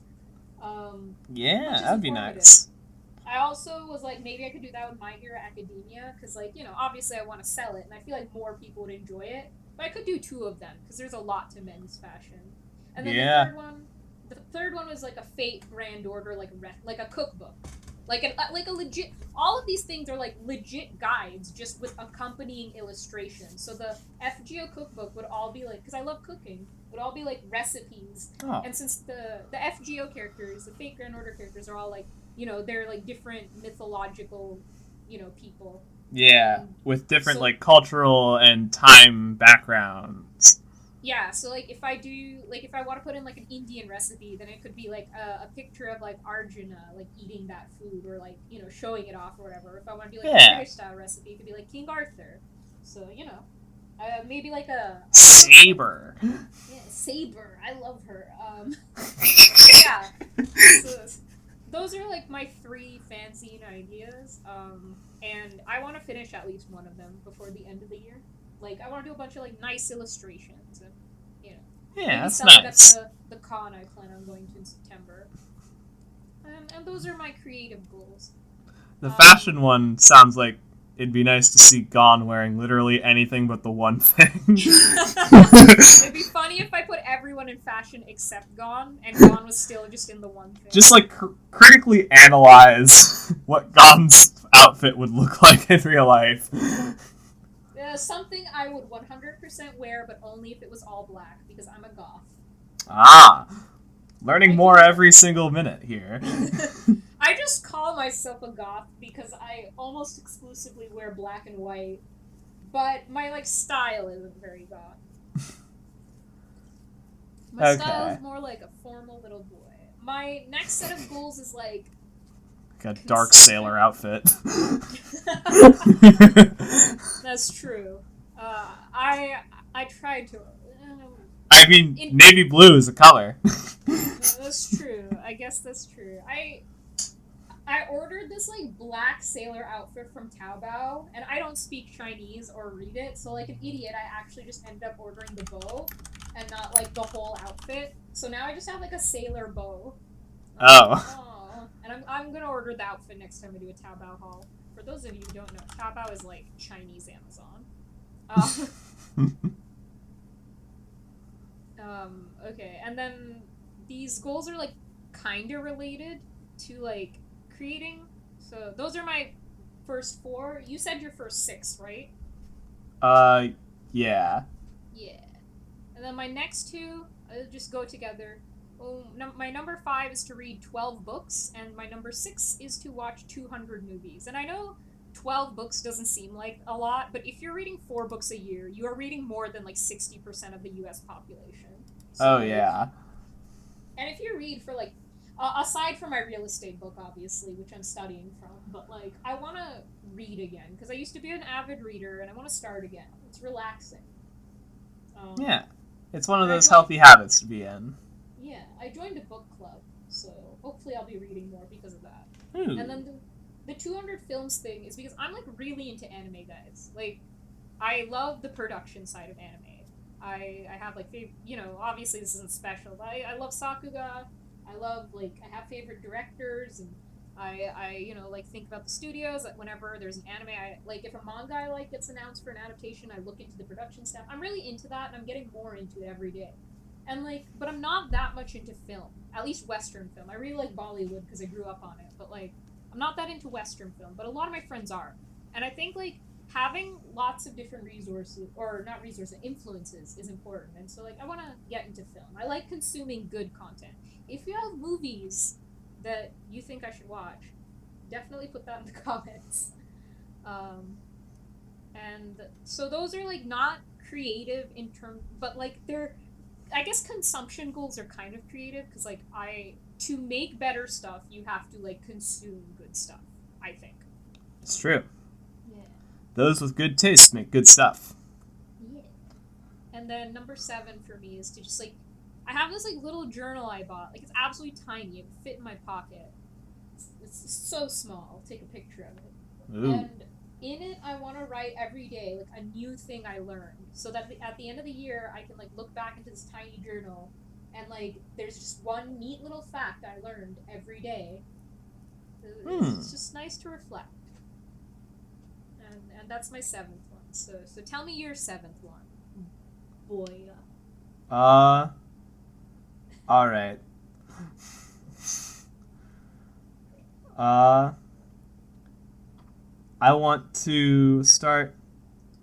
Yeah, that'd be nice. I also was like, maybe I could do that with My Hero Academia, because like, you know, obviously I want to sell it, and I feel like more people would enjoy it. But I could do 2 of them, because there's a lot to men's fashion. And then the third one was like a Fate Grand Order, like a cookbook, like a legit. All of these things are like legit guides, just with accompanying illustrations. So the FGO cookbook would all be like, because I love cooking, would all be like recipes. Oh. And since the FGO characters, the Fate Grand Order characters, are all like, you know, they're like different mythological, you know, people. Yeah, with different like cultural and time backgrounds. Yeah, so like if I want to put in like an Indian recipe, then it could be like a picture of like Arjuna like eating that food, or like, you know, showing it off or whatever. If I want to do like a British style recipe, it could be like King Arthur. So, you know, maybe like a Saber. Yeah, Saber. I love her. Yeah. So those are like my 3 fanzine ideas. And I want to finish at least one of them before the end of the year. Like, I want to do a bunch of like nice illustrations, and you know, yeah, that's nice. At the con I plan on going to in September. And those are my creative goals. The fashion one sounds like it'd be nice to see Gon wearing literally anything but the one thing. It'd be funny if I put everyone in fashion except Gon, and Gon was still just in the one thing. Just like critically analyze what Gon's outfit would look like in real life. Something I would 100% wear, but only if it was all black, because I'm a goth. Learning more every single minute here. I just call myself a goth because I almost exclusively wear black and white, but my like style isn't very goth. My style is more like a formal little boy. My next set of goals is like a dark sailor outfit. That's true. I tried to. I mean, navy blue is a color. That's true. I guess that's true. I I ordered this like black sailor outfit from Taobao, and I don't speak Chinese or read it, so like an idiot, I actually just ended up ordering the bow and not like the whole outfit. So now I just have like a sailor bow. Oh. And I'm gonna order the outfit next time we do a Taobao haul. For those of you who don't know, Taobao is like Chinese Amazon. Okay, and then these goals are like kind of related to like creating. So those are my first four. You said your first six, right? Yeah. Yeah. And then my next two just go together. My number 5 is to read 12 books, and my number 6 is to watch 200 movies. And I know 12 books doesn't seem like a lot, but if you're reading 4 books a year, you are reading more than like 60% of the US population. So, Oh, yeah. And if you read for like, aside from my real estate book, obviously, which I'm studying from, but like, I want to read again because I used to be an avid reader and I want to start again. It's relaxing. Yeah. It's one of and I those joined- healthy habits to be in. Yeah, I joined a book club, so hopefully I'll be reading more because of that. Ooh. And then the 200 films thing is because I'm like really into anime, guys. Like, I love the production side of anime. I have like obviously this isn't special, but I love Sakuga. I love I have favorite directors, and I like think about the studios. Like whenever there's an anime, I like if a manga I like gets announced for an adaptation, I look into the production stuff. I'm really into that, and I'm getting more into it every day. And but I'm not that much into film, at least Western film. I really like Bollywood because I grew up on it, but like I'm not that into Western film. But a lot of my friends are, and I think like having lots of different resources, or not resources, influences is important. And so like I want to get into film. I like consuming good content. If you have movies that you think I should watch, definitely put that in the comments. And so those are like not creative in terms, but like they're, I guess consumption goals are kind of creative because like to make better stuff you have to like consume good stuff, I think. It's true. Yeah. Those with good taste make good stuff. Yeah. And then number 7 for me is to just like, I have this like little journal I bought. Like it's absolutely tiny. It would fit in my pocket. It's so small. I'll take a picture of it. Ooh. And in it, I want to write every day like a new thing I learned, so that at the end of the year, I can like look back into this tiny journal, and like there's just one neat little fact I learned every day. It's just nice to reflect. And that's my 7th one. So tell me your 7th one, boy. All right. I want to start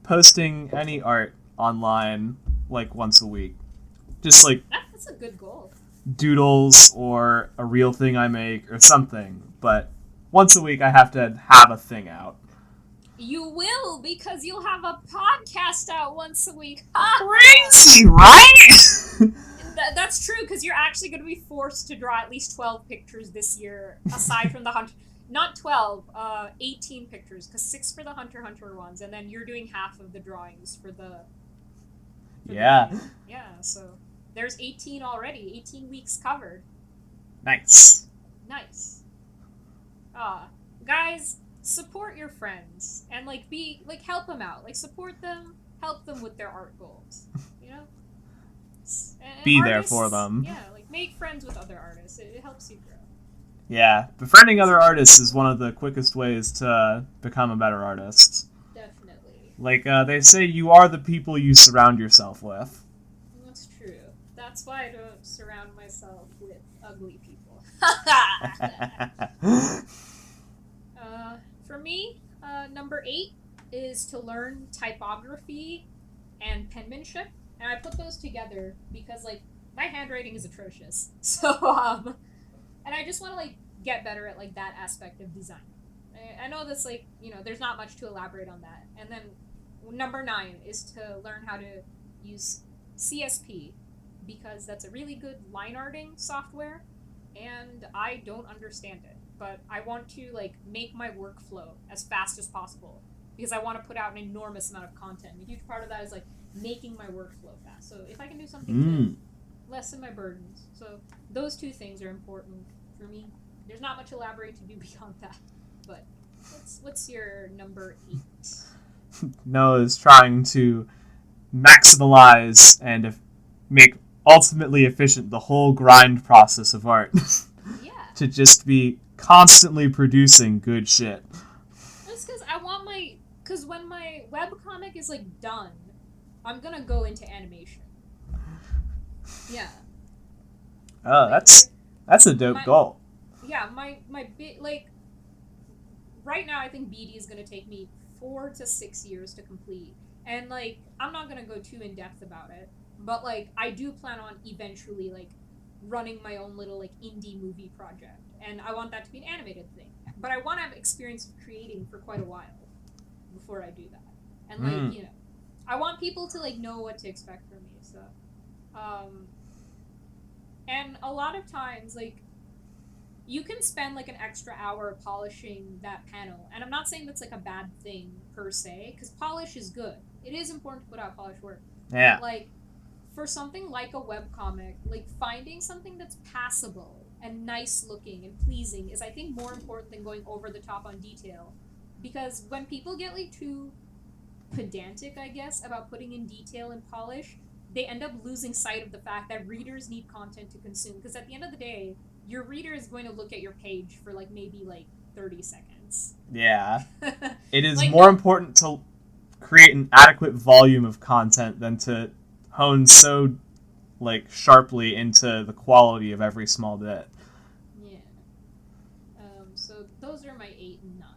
posting any art online like once a week. Just like That's a good goal. doodles or a real thing I make or something. But once a week I have to have a thing out. You will, because you'll have a podcast out once a week. Crazy, right? That's true, because you're actually going to be forced to draw at least 12 pictures this year, aside from the Hunter. Not 12, 18 pictures, because 6 for the Hunter x Hunter ones, and then you're doing half of the drawings for the... Yeah. Yeah, so there's 18 already. 18 weeks covered. Nice. Nice. Guys, support your friends, and, help them out. Like, support them, help them with their art goals, you know? And Be artists, there for them. Yeah, make friends with other artists. It helps you grow. Yeah, befriending other artists is one of the quickest ways to become a better artist. Definitely. Like, they say you are the people you surround yourself with. That's true. That's why I don't surround myself with ugly people. For me, number 8 is to learn typography and penmanship. And I put those together because, my handwriting is atrocious. So, and I just want to, get better at, that aspect of design. I know that's, there's not much to elaborate on that. And then number 9 is to learn how to use CSP, because that's a really good line arting software, and I don't understand it. But I want to, make my workflow as fast as possible, because I want to put out an enormous amount of content. A huge part of that is, making my workflow fast. So if I can do something to lessen my burdens. So those 2 things are important for me. there's not much elaborating to do beyond that. But what's your number 8? Noah is trying to maximize and make ultimately efficient the whole grind process of art. Yeah. To just be constantly producing good shit. That's because when my webcomic is like done, I'm gonna go into animation. Yeah. Oh, that's a dope goal. Yeah, my bit like right now I think BD is gonna take me 4 to 6 years to complete, and like I'm not gonna go too in depth about it, but like I do plan on eventually like running my own little like indie movie project, and I want that to be an animated thing. But I want to have experience of creating for quite a while before I do that, and like you know, I want people to like know what to expect from me. So, and a lot of times like you can spend like an extra hour polishing that panel, and I'm not saying that's like a bad thing per se, because polish is good. It is important to put out polished work. Yeah. But, like for something like a webcomic, like finding something that's passable and nice looking and pleasing is I think more important than going over the top on detail. Because when people get like too pedantic, I guess, about putting in detail and polish, they end up losing sight of the fact that readers need content to consume. Because at the end of the day, your reader is going to look at your page for like maybe like 30 seconds. Yeah. It is like, more important to create an adequate volume of content than to hone so like sharply into the quality of every small bit. Yeah. So those are my 8 and 9.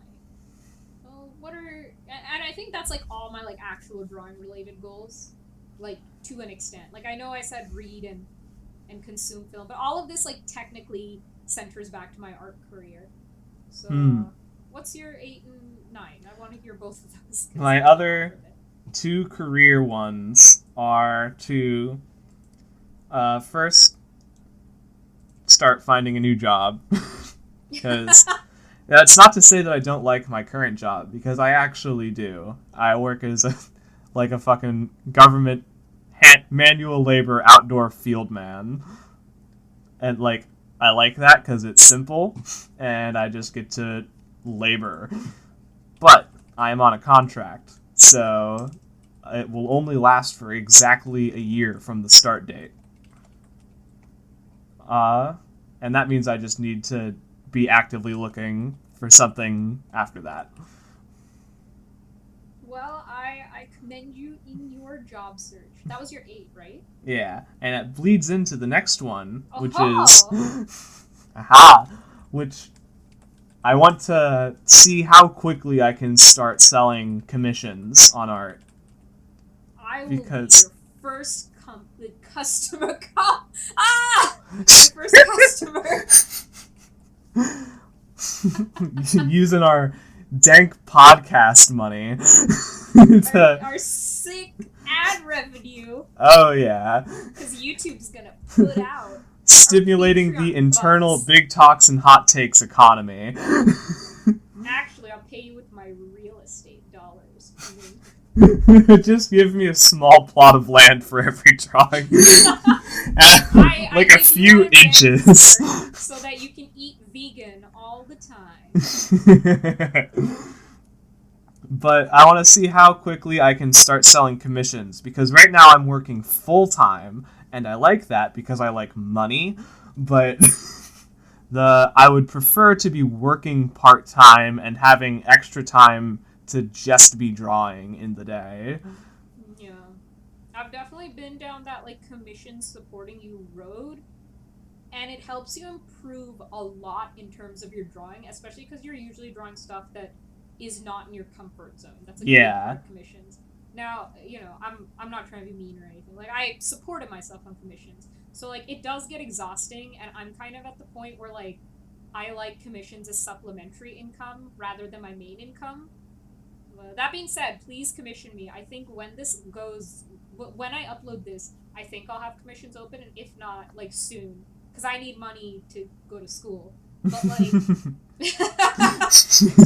Well, what are, and I think that's like all my like actual drawing related goals, like to an extent. Like I know I said read and consume film, but all of this like technically centers back to my art career. So what's your 8 and 9? I want to hear both of those. My other 2 career ones are to first start finding a new job. Because that's not to say that I don't like my current job, because I actually do. I work as a fucking government manual labor outdoor field man, and like I like that because it's simple and I just get to labor. But I am on a contract, so it will only last for exactly a year from the start date. And that means I just need to be actively looking for something after that. Well, I commend you in your job search. That was your 8, right? Yeah, and it bleeds into the next one, which is... which I want to see how quickly I can start selling commissions on art. I will be your first customer. Your first customer. Using our dank podcast money. Our sick ad revenue. Oh, yeah. Because YouTube's gonna put out. Stimulating the internal big talks and hot takes economy. Actually, I'll pay you with my real estate dollars. Just give me a small plot of land for every drawing. Like a few inches. So that you can eat vegan all the time. But I want to see how quickly I can start selling commissions, because right now I'm working full-time, and I like that because I like money, but I would prefer to be working part-time and having extra time to just be drawing in the day. Yeah. I've definitely been down that like commission supporting you road, and it helps you improve a lot in terms of your drawing, especially because you're usually drawing stuff that is not in your comfort zone. That's a good part of commissions. Now, you know, I'm not trying to be mean or anything. Like, I supported myself on commissions. So, like, it does get exhausting, and I'm kind of at the point where, like, I like commissions as supplementary income rather than my main income. That being said, please commission me. I think when I upload this, I think I'll have commissions open, and if not, like, soon. Because I need money to go to school. But, like,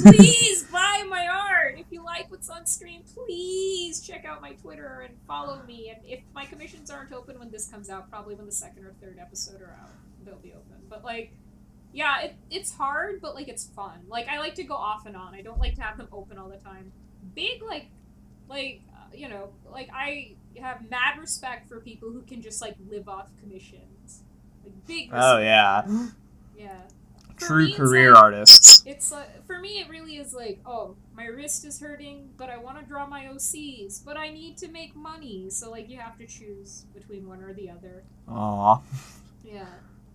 please buy my art. If you like what's on screen, please check out my Twitter and follow me. And if my commissions aren't open when this comes out, probably when the 2nd or 3rd episode are out, they'll be open. But, like, Yeah, it's hard, but like it's fun. Like I like to go off and on. I don't like to have them open all the time. Big like I have mad respect for people who can just like live off commissions. Like big respect. Oh yeah, Yeah. For true me, it's career like, artists. it's for me it really is like, oh, my wrist is hurting, but I want to draw my OCs, but I need to make money. So like you have to choose between one or the other. Aw. Yeah.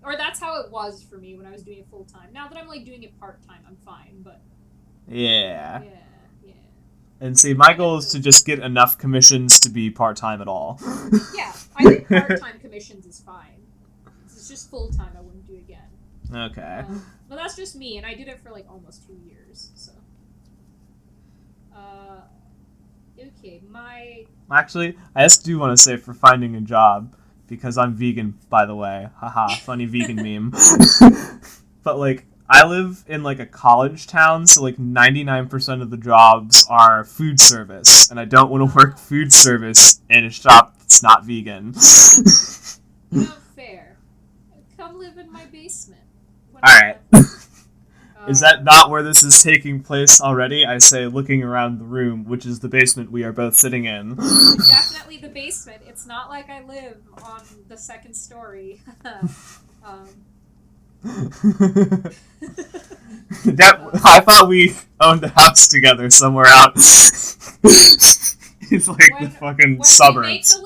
Or that's how it was for me when I was doing it full time. Now that I'm like doing it part time, I'm fine, but Yeah. yeah. And see, my goal is to just get enough commissions to be part-time at all. Yeah, I think part time commissions is fine. It's just full time I wouldn't do again. Okay. But that's just me, and I did it for like almost 2 years, so. Okay, Actually, I just do want to say for finding a job, because I'm vegan, by the way. Haha, funny vegan meme. But, like, I live in, like, a college town, so, like, 99% of the jobs are food service, and I don't want to work food service in a shop that's not vegan. Fair. Come live in my basement. Alright. Is that not where this is taking place already? I say, looking around the room, which is the basement we are both sitting in. Definitely the basement. It's not like I live on the second story. I thought we owned a house together somewhere out. It's like the fucking suburbs.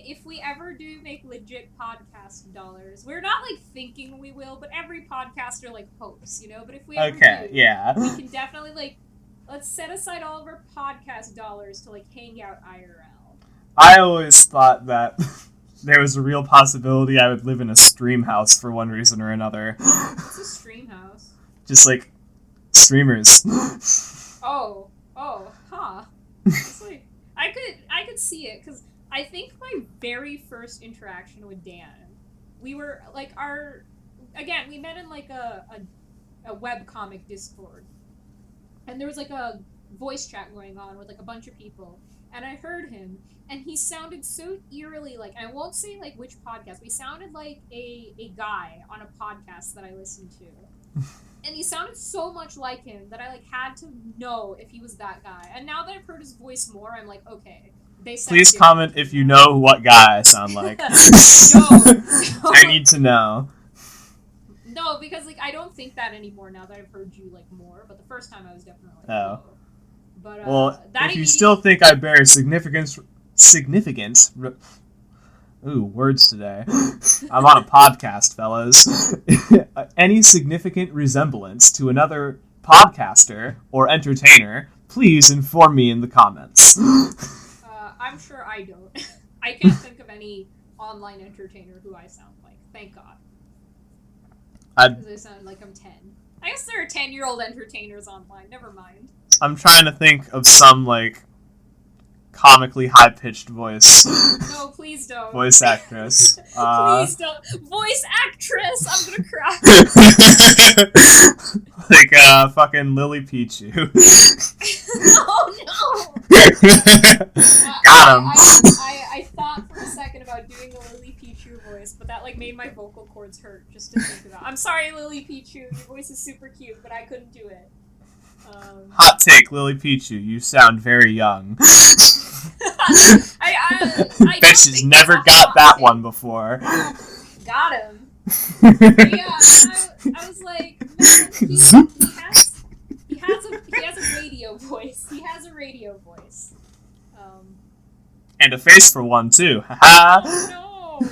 If we ever do make legit podcast dollars, we're not like thinking we will, but every podcaster like hopes, you know. But if we ever do, yeah, we can definitely like let's set aside all of our podcast dollars to like hang out IRL. I always thought that there was a real possibility I would live in a stream house for one reason or another. What's a stream house? Just like streamers. Oh, huh. It's like I could see it because I think my very first interaction with Dan, we were like we met in like a webcomic Discord, and there was like a voice chat going on with like a bunch of people, and I heard him, and he sounded so eerily like, I won't say like which podcast, but he sounded like a guy on a podcast that I listened to. And he sounded so much like him that I like had to know if he was that guy. And now that I've heard his voice more, I'm like, okay. Please comment if you know what guy I sound like. No. I need to know. No, because like I don't think that anymore now that I've heard you like more. But the first time I was definitely like, oh. But well, if you still think I bear significance. Ooh, words today. I'm on a podcast, fellas. Any significant resemblance to another podcaster or entertainer, please inform me in the comments. I'm sure I don't. I can't think of any online entertainer who I sound like. Thank God. Because I sound like I'm 10. I guess there are 10-year-old entertainers online. Never mind. I'm trying to think of some, like, comically high-pitched voice. No, please don't. Voice actress. Please don't. Voice actress! I'm gonna cry. Like, fucking Lily Pichu. Oh, no! Got him. I thought for a second about doing a Lily Pichu voice, but that, like, made my vocal cords hurt just to think about. I'm sorry, Lily Pichu. Your voice is super cute, but I couldn't do it. Hot take, Lily Pichu. You sound very young. I Bet she's never got that one before. Got him. Yeah, I was like, man, he has a radio voice. He has a radio voice. And a face for one too. Haha. Oh no,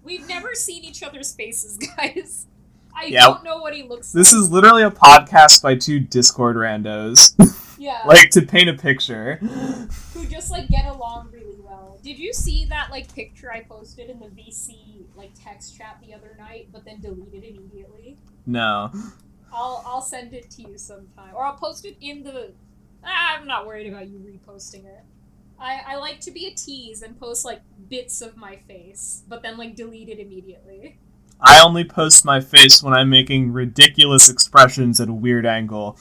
we've never seen each other's faces, guys. I don't know what he looks like. This is literally a podcast by two Discord randos. Yeah. Like, to paint a picture. Who just, like, get along really well. Did you see that, like, picture I posted in the VC, like, text chat the other night, but then deleted immediately? No. I'll send it to you sometime. Or I'll post it in the... I'm not worried about you reposting it. I like to be a tease and post, like, bits of my face, but then, like, delete it immediately. I only post my face when I'm making ridiculous expressions at a weird angle.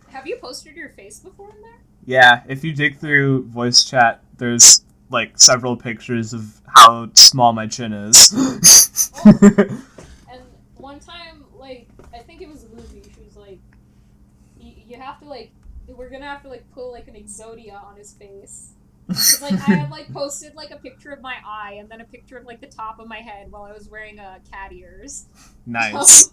Have you posted your face before in there? Yeah, if you dig through voice chat, there's, like, several pictures of how small my chin is. And one one time, like, I think it was Lucy, she was like, you have to, like, we're gonna have to, like, put, like, an Exodia on his face. Cause, like, I had, like, posted, like, a picture of my eye and then a picture of, like, the top of my head while I was wearing cat ears. Nice.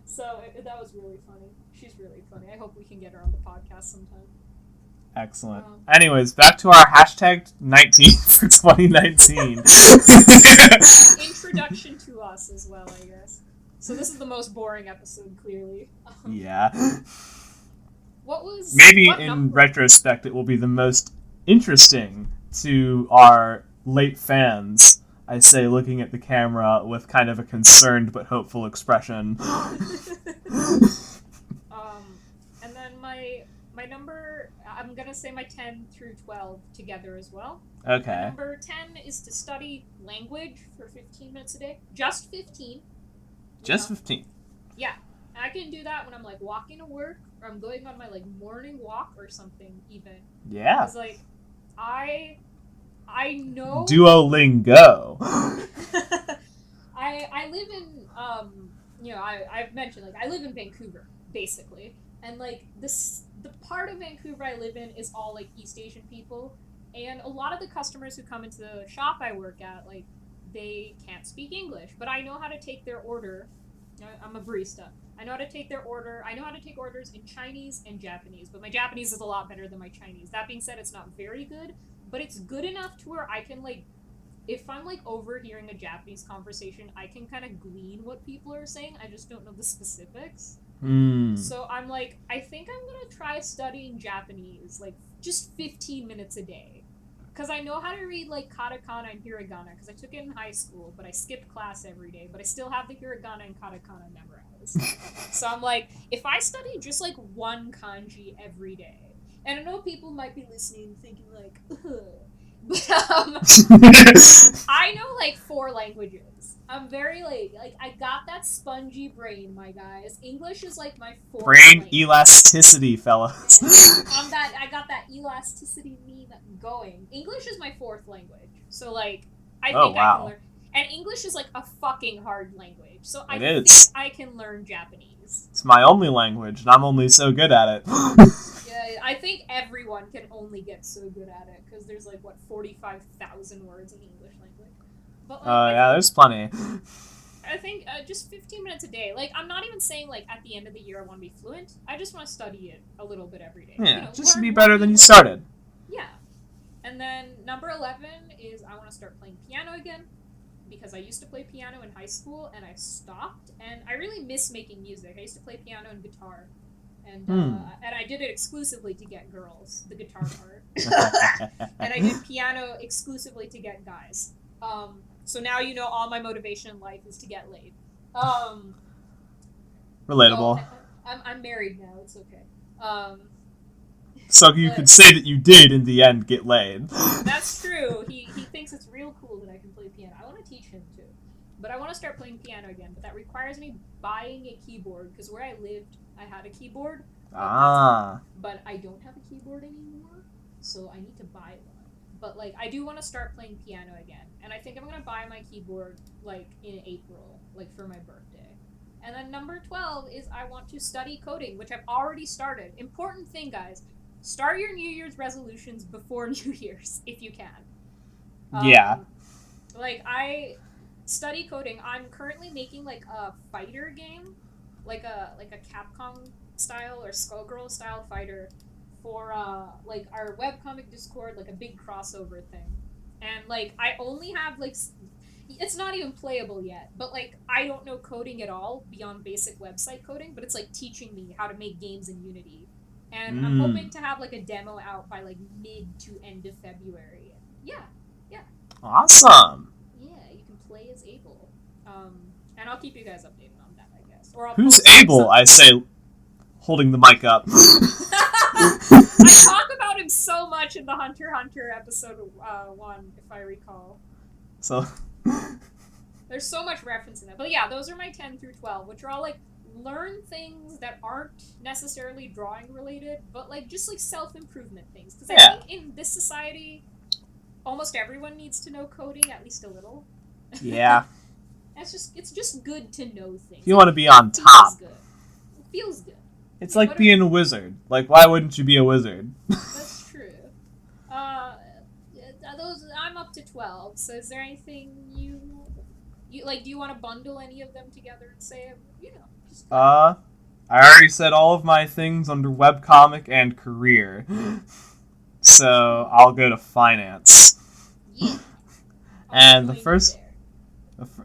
So that was really funny. She's really funny. I hope we can get her on the podcast sometime. Excellent. Anyways, back to our hashtag 19 for 2019. Introduction to us as well, I guess. So this is the most boring episode, clearly. Yeah. What was... Maybe in retrospect it will be the most interesting to our late fans. I say, looking at the camera with kind of a concerned but hopeful expression. And then my number, I'm gonna say my 10 through 12 together as well. Okay. My number 10 is to study language for 15 minutes a day. Just 15. Just 15. Yeah. And I can do that when I'm, like, walking to work, or I'm going on my, like, morning walk or something, even. Yeah. Because, like, I know... Duolingo. I live in, I've mentioned, like, I live in Vancouver, basically. And, like, the part of Vancouver I live in is all, like, East Asian people. And a lot of the customers who come into the shop I work at, like, they can't speak English. But I know how to take their order. I'm a barista. I know how to take their order. I know how to take orders in Chinese and Japanese. But my Japanese is a lot better than my Chinese. That being said, it's not very good. But it's good enough to where I can, like, if I'm, like, overhearing a Japanese conversation, I can kind of glean what people are saying. I just don't know the specifics. So I'm like, I think I'm going to try studying Japanese, like, just 15 minutes a day. Because I know how to read, like, katakana and hiragana, because I took it in high school, but I skipped class every day. But I still have the hiragana and katakana memorized. So I'm like, if I study just, like, one kanji every day, and I know people might be listening thinking, like, ugh. But, I know, like, 4 languages. I'm very, like, I got that spongy brain, my guys. English is, like, my 4th Brain language. elasticity, fellas. Yeah. I got that elasticity meme going. English is my 4th language. So, like, I think I can learn. And English is, like, a fucking hard language. So I think I can learn Japanese. It's my only language, and I'm only so good at it. Yeah, I think everyone can only get so good at it, because there's, like, 45,000 words in the English language. But, like, yeah, there's plenty. I think just 15 minutes a day. Like, I'm not even saying, like, at the end of the year I want to be fluent. I just want to study it a little bit every day. Yeah, just to be better than you started. Yeah. And then number 11 is I want to start playing piano again, because I used to play piano in high school, and I stopped, and I really miss making music. I used to play piano and guitar. And I did it exclusively to get girls, the guitar part. And I did piano exclusively to get guys. So now you know all my motivation in life is to get laid. Relatable. I'm married now, it's okay. So you could say that you did, in the end, get laid. That's true. He thinks it's real cool that I can play piano. I want to teach him, too. But I want to start playing piano again, but that requires me buying a keyboard, because where I lived, I had a keyboard. But I don't have a keyboard anymore, so I need to buy one. But, like, I do want to start playing piano again, and I think I'm going to buy my keyboard, like, in April, like, for my birthday. And then number 12 is I want to study coding, which I've already started. Important thing, guys. Start your New Year's resolutions before New Year's, if you can. Yeah. Like, I study coding. I'm currently making, like, a fighter game, like a Capcom style or Skullgirl style fighter for, like, our webcomic Discord, like, a big crossover thing. And, like, I only have, like, it's not even playable yet, but, like, I don't know coding at all beyond basic website coding, but it's, like, teaching me how to make games in Unity. And I'm hoping to have, like, a demo out by, like, mid to end of February. Yeah. Awesome. Yeah, you can play as Abel. And I'll keep you guys updated on that, I guess. Or I'll Who's Abel? I say, holding the mic up. I talk about him so much in the Hunter x Hunter episode 1, if I recall. So there's so much reference in that. But yeah, those are my 10 through 12, which are all, like, learn things that aren't necessarily drawing related, but, like, just, like, self-improvement things. Because I think in this society, almost everyone needs to know coding, at least a little. Yeah. It's just good to know things. If you want to be on It top. feels good. It feels good. It's like being a wizard. Like, why wouldn't you be a wizard? That's true. I'm up to 12. So is there anything you like? Do you want to bundle any of them together and say, just I already said all of my things under webcomic and career. So I'll go to finance. yeah. And the first,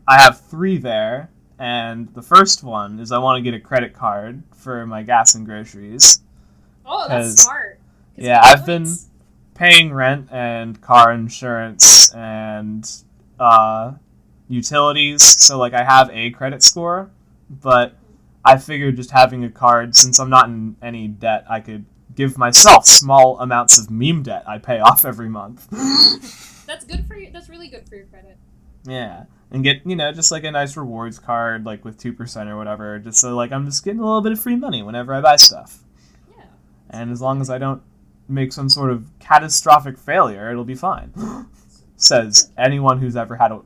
I have 3 there, and the first one is I want to get a credit card for my gas and groceries. Oh, that's smart. Yeah, I've been paying rent and car insurance and utilities, so like I have a credit score, but I figured just having a card, since I'm not in any debt, I could give myself small amounts of meme debt I pay off every month. That's good for you. That's really good for your credit. Yeah, and get, just like a nice rewards card, like with 2% or whatever, just so like I'm just getting a little bit of free money whenever I buy stuff. Yeah. And as long as I don't make some sort of catastrophic failure, it'll be fine. Says anyone who's ever had a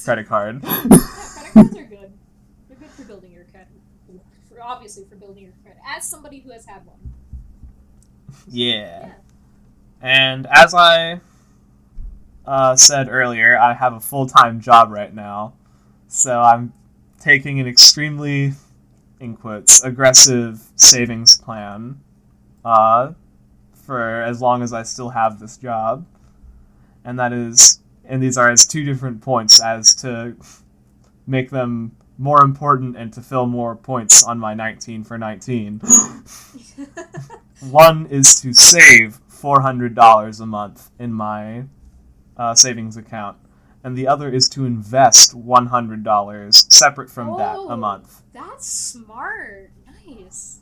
credit card. Yeah, credit cards are good. They're good for building your credit. Obviously, for building your credit. As somebody who has had one. Yeah. And as I said earlier, I have a full-time job right now, so I'm taking an extremely, in quotes, aggressive savings plan for as long as I still have this job. And these are as 2 different points as to make them more important and to fill more points on my 19 for 19. One is to save $400 a month in my savings account, and the other is to invest $100 separate from that a month. That's smart. Nice.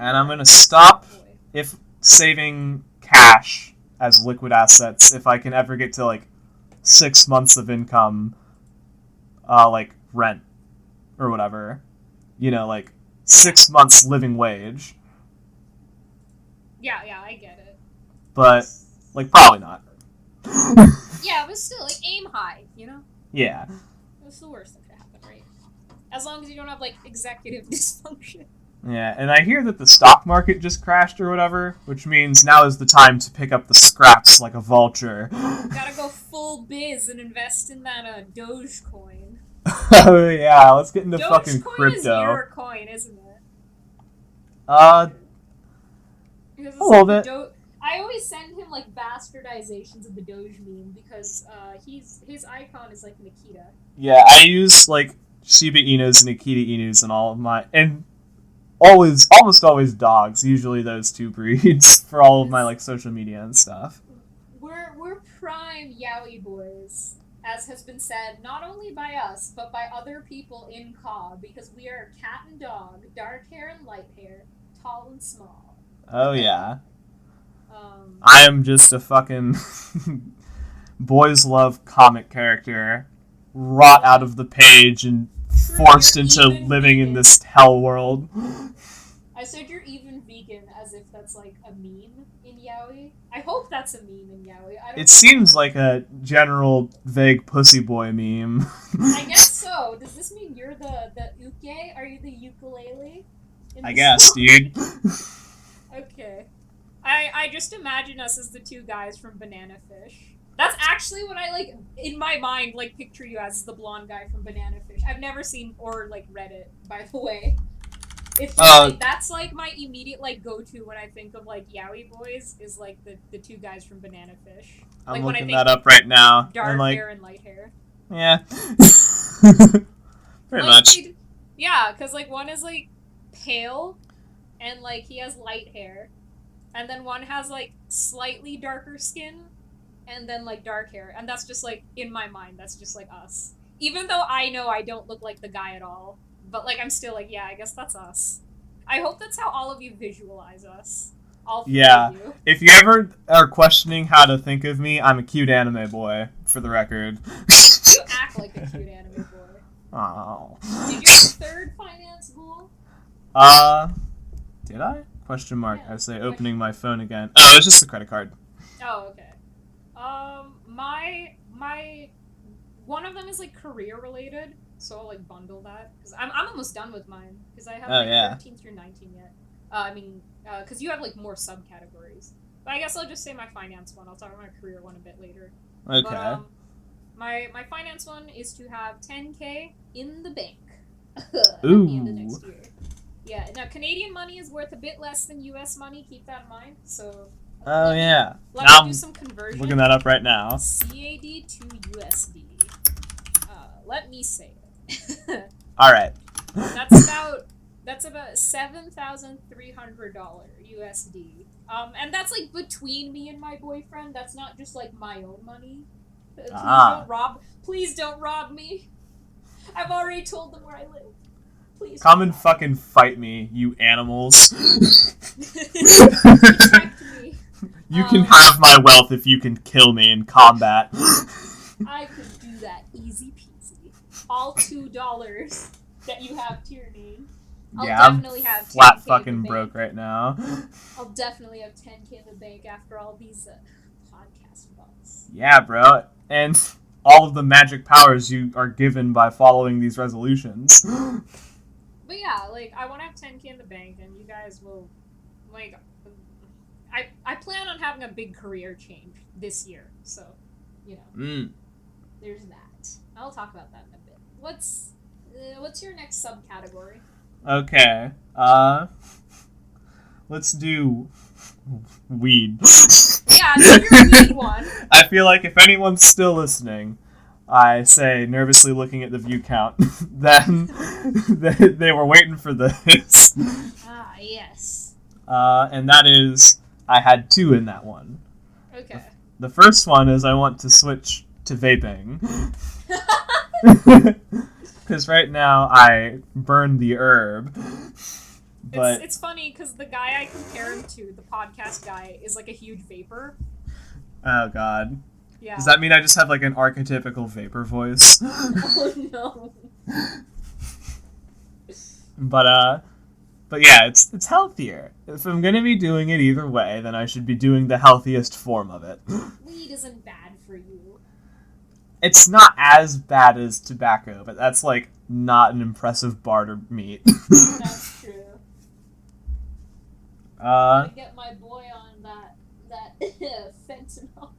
And I'm going to stop if saving cash as liquid assets if I can ever get to like 6 months of income, like rent or whatever, like 6 months living wage. Yeah, I get it. But like probably not. Yeah, but still, like, aim high, Yeah. That's the worst that could happen, right? As long as you don't have like executive dysfunction. Yeah, and I hear that the stock market just crashed or whatever, which means now is the time to pick up the scraps like a vulture. Gotta go full biz and invest in that Dogecoin. Oh yeah, let's get into fucking Dogecoin crypto. Is your coin, isn't it? A little bit. I always send him like bastardizations of the Doge meme because his icon is like Nikita. Yeah, I use like Shiba Inus and Akita Inus and all of my, and almost always dogs. Usually those 2 breeds for all of my like social media and stuff. We're prime yaoi boys, as has been said not only by us but by other people in CAW, because we are cat and dog, dark hair and light hair, tall and small. Oh yeah. I am just a fucking boys love comic character, wrought out of the page and forced into living in this hell world. I said you're even vegan as if that's like a meme in yaoi. I hope that's a meme in yaoi. It seems like a general vague pussy boy meme. I guess so. Does this mean you're the uke? Are you the ukulele? I guess, dude. Okay. I just imagine us as the 2 guys from Banana Fish. That's actually what I like in my mind. Like picture you as the blonde guy from Banana Fish. I've never seen or like read it, by the way. It's just, like, that's like my immediate like go-to when I think of like yaoi boys is like the 2 guys from Banana Fish. I'm like, looking that up right now. Dark like, hair and light hair. Yeah. Pretty like, much. Yeah, because like one is like pale, and like he has light hair, and then one has like slightly darker skin, and then like dark hair, and that's just like in my mind that's just like us. Even though I know I don't look like the guy at all, but like I'm still like, yeah, I guess that's us. I hope that's how all of you visualize us. All 3 of you. If you ever are questioning how to think of me, I'm a cute anime boy, for the record. You act like a cute anime boy. Oh. Did you have a 3rd finance goal? Did I? Question mark. Yeah. I say opening my phone again. Oh, it's just the credit card. Oh, okay. My one of them is like career related. so I'll like bundle that because I'm almost done with mine because I have Oh, like yeah. 13 through 19 yet. Because you have like more subcategories. But I guess I'll just say my finance one. I'll talk about my career one a bit later. Okay. But my finance one is to have 10K in the bank at the end of next year. Yeah. Now Canadian money is worth a bit less than U.S. money. Keep that in mind. So. Oh yeah. Let Now me do some conversion. Looking that up right now. CAD to USD. Let me say it. All right. That's about $7,300 USD. And that's like between me and my boyfriend. That's not just like my own money. Please don't rob me. I've already told them where I live. Please. Come and fucking fight me, you animals. Protect me. You can have my wealth if you can kill me in combat. I could do that easy peasy. All $2 that you have to your name. I'll definitely have flat 10K fucking broke right now. I'll definitely have 10K in the bank after all these podcast bucks. Yeah, bro. And all of the magic powers you are given by following these resolutions. But yeah, like, I want to have 10K in the bank, and you guys will, like, I plan on having a big career change this year, so, you know, there's that. I'll talk about that in a bit. What's your next subcategory? Okay, let's do weed. Yeah, do your weed one. I feel like if anyone's still listening, I say, nervously looking at the view count, then they were waiting for this. Ah, yes. And that is, I had 2 in that one. Okay. The first one is I want to switch to vaping. Because right now I burn the herb. But it's funny because the guy I compare him to, the podcast guy, is like a huge vapor. Oh god. Yeah. Does that mean I just have like an archetypical vapor voice? Oh no. But yeah, it's healthier. If I'm gonna be doing it either way, then I should be doing the healthiest form of it. Weed isn't bad for you. It's not as bad as tobacco, but that's like not an impressive bar to meet. That's true. I get my boy on that fentanyl.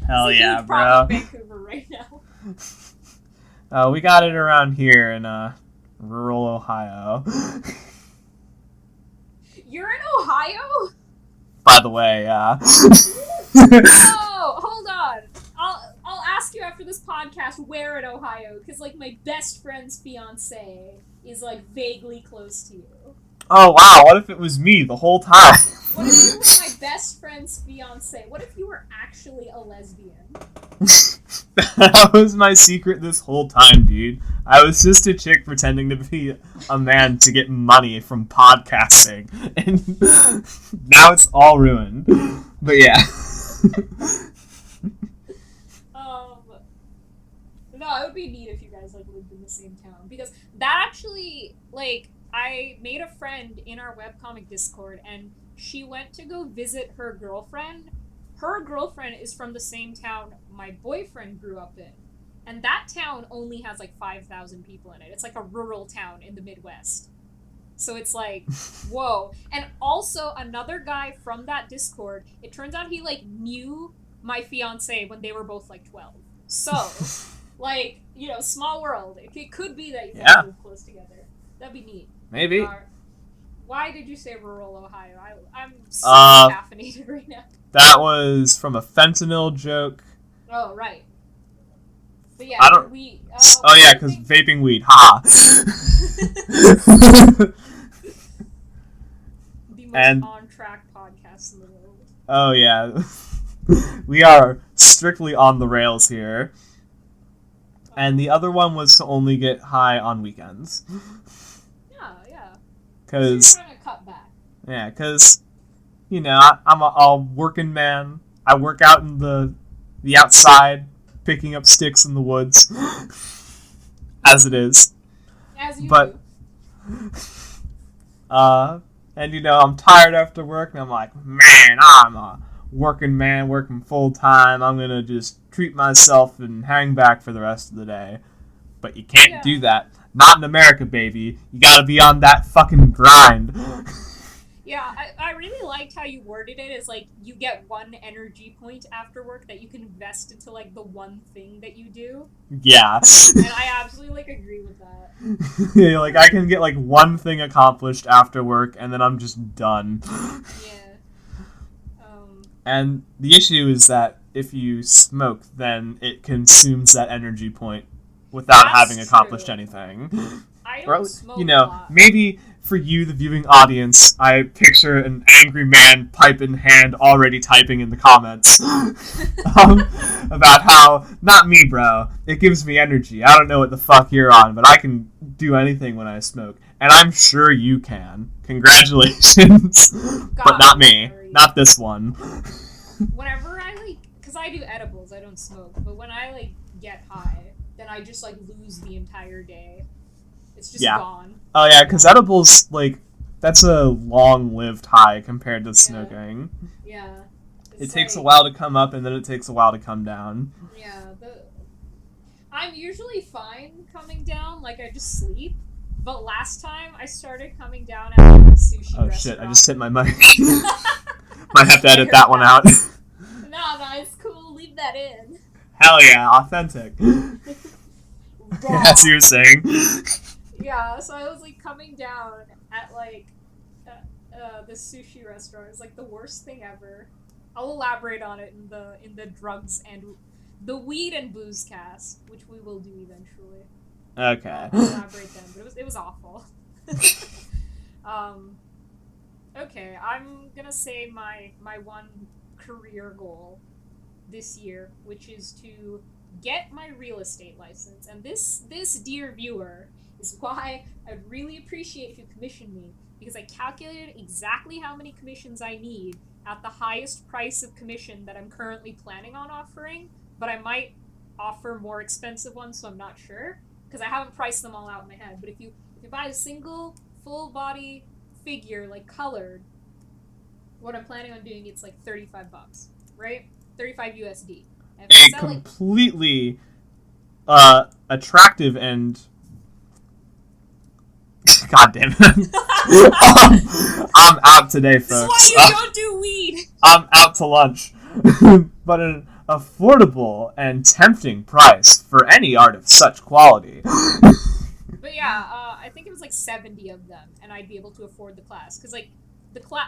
Hell it's a yeah, huge bro. problem in Vancouver right now. We got it around here in rural Ohio. You're in Ohio? By the way, yeah. Oh, hold on. I'll ask you after this podcast where in Ohio, because like my best friend's fiance is like vaguely close to you. Oh wow, what if it was me the whole time? What if you were my best friend's fiance? What if you were actually a lesbian? That was my secret this whole time, dude. I was just a chick pretending to be a man to get money from podcasting. And now it's all ruined. But yeah. No, it would be neat if you guys like lived in the same town. Because that actually, like, I made a friend in our webcomic Discord, and she went to go visit her girlfriend. Her girlfriend is from the same town my boyfriend grew up in. And that town only has like 5,000 people in it. It's like a rural town in the Midwest. So it's like, whoa. And also another guy from that Discord, it turns out he like knew my fiance when they were both like 12. So, like, you know, small world. It could be that you guys live close together. That'd be neat. Maybe. Why did you say rural Ohio? I'm so caffeinated right now. That was from a fentanyl joke. Oh, right. But yeah, I don't. Yeah, because vaping weed. Ha. The most on-track podcast in the world. Oh yeah, we are strictly on the rails here. And the other one was to only get high on weekends. Yeah. Because so you're trying to cut back. Yeah, because you know I'm a working man. I work out in the outside, picking up sticks in the woods, as it is. As you do. And you know I'm tired after work, and I'm like, man, I'm a working man, working full time. I'm gonna just treat myself and hang back for the rest of the day. but you can't Yeah. do that. Not in America, baby. You gotta be on that fucking grind. Yeah, I really liked how you worded it as like you get one energy point after work that you can invest into like the one thing that you do. Yeah. And I absolutely like agree with that. Yeah, like I can get like one thing accomplished after work and then I'm just done. Yeah. And the issue is that if you smoke, then it consumes that energy point without That's having accomplished true. anything. I Or, don't smoke you a know, lot. maybe for you, the viewing audience, I picture an angry man, pipe in hand, already typing in the comments about how, not me, bro, it gives me energy. I don't know what the fuck you're on, but I can do anything when I smoke. And I'm sure you can. Congratulations. But God, not me. sorry. Not this one. Whenever I like, because I do edibles, I don't smoke, but when I like get high, then I just like lose the entire day. It's just Yeah. gone. Oh, yeah, because edibles, like, that's a long-lived high compared to smoking. Yeah. It takes a while to come up, and then it takes a while to come down. Yeah, I'm usually fine coming down, like I just sleep. But last time I started coming down at a sushi Oh, restaurant. shit, I just hit my mic. Might have to edit that one out. No, it's cool. Leave that in. Hell yeah, authentic. Raw. As you were saying. Yeah, so I was like coming down at like this sushi restaurant. It's like the worst thing ever. I'll elaborate on it in the drugs and the weed and booze cast, which we will do eventually. Okay. I'll elaborate then, but it was awful. Okay, I'm gonna say my one career goal this year, which is to get my real estate license. And this dear viewer is why I'd really appreciate if you commission me, because I calculated exactly how many commissions I need at the highest price of commission that I'm currently planning on offering, but I might offer more expensive ones, so I'm not sure because I haven't priced them all out in my head. But if you buy a single full body figure like colored, what I'm planning on doing, it's like $35, right? 35 USD. And if I A sell it, completely attractive and God damn it. I'm out today, this is folks. why you don't do weed. I'm out to lunch. But an affordable and tempting price for any art of such quality. But yeah, I think it was like 70 of them, and I'd be able to afford the class. Because, like,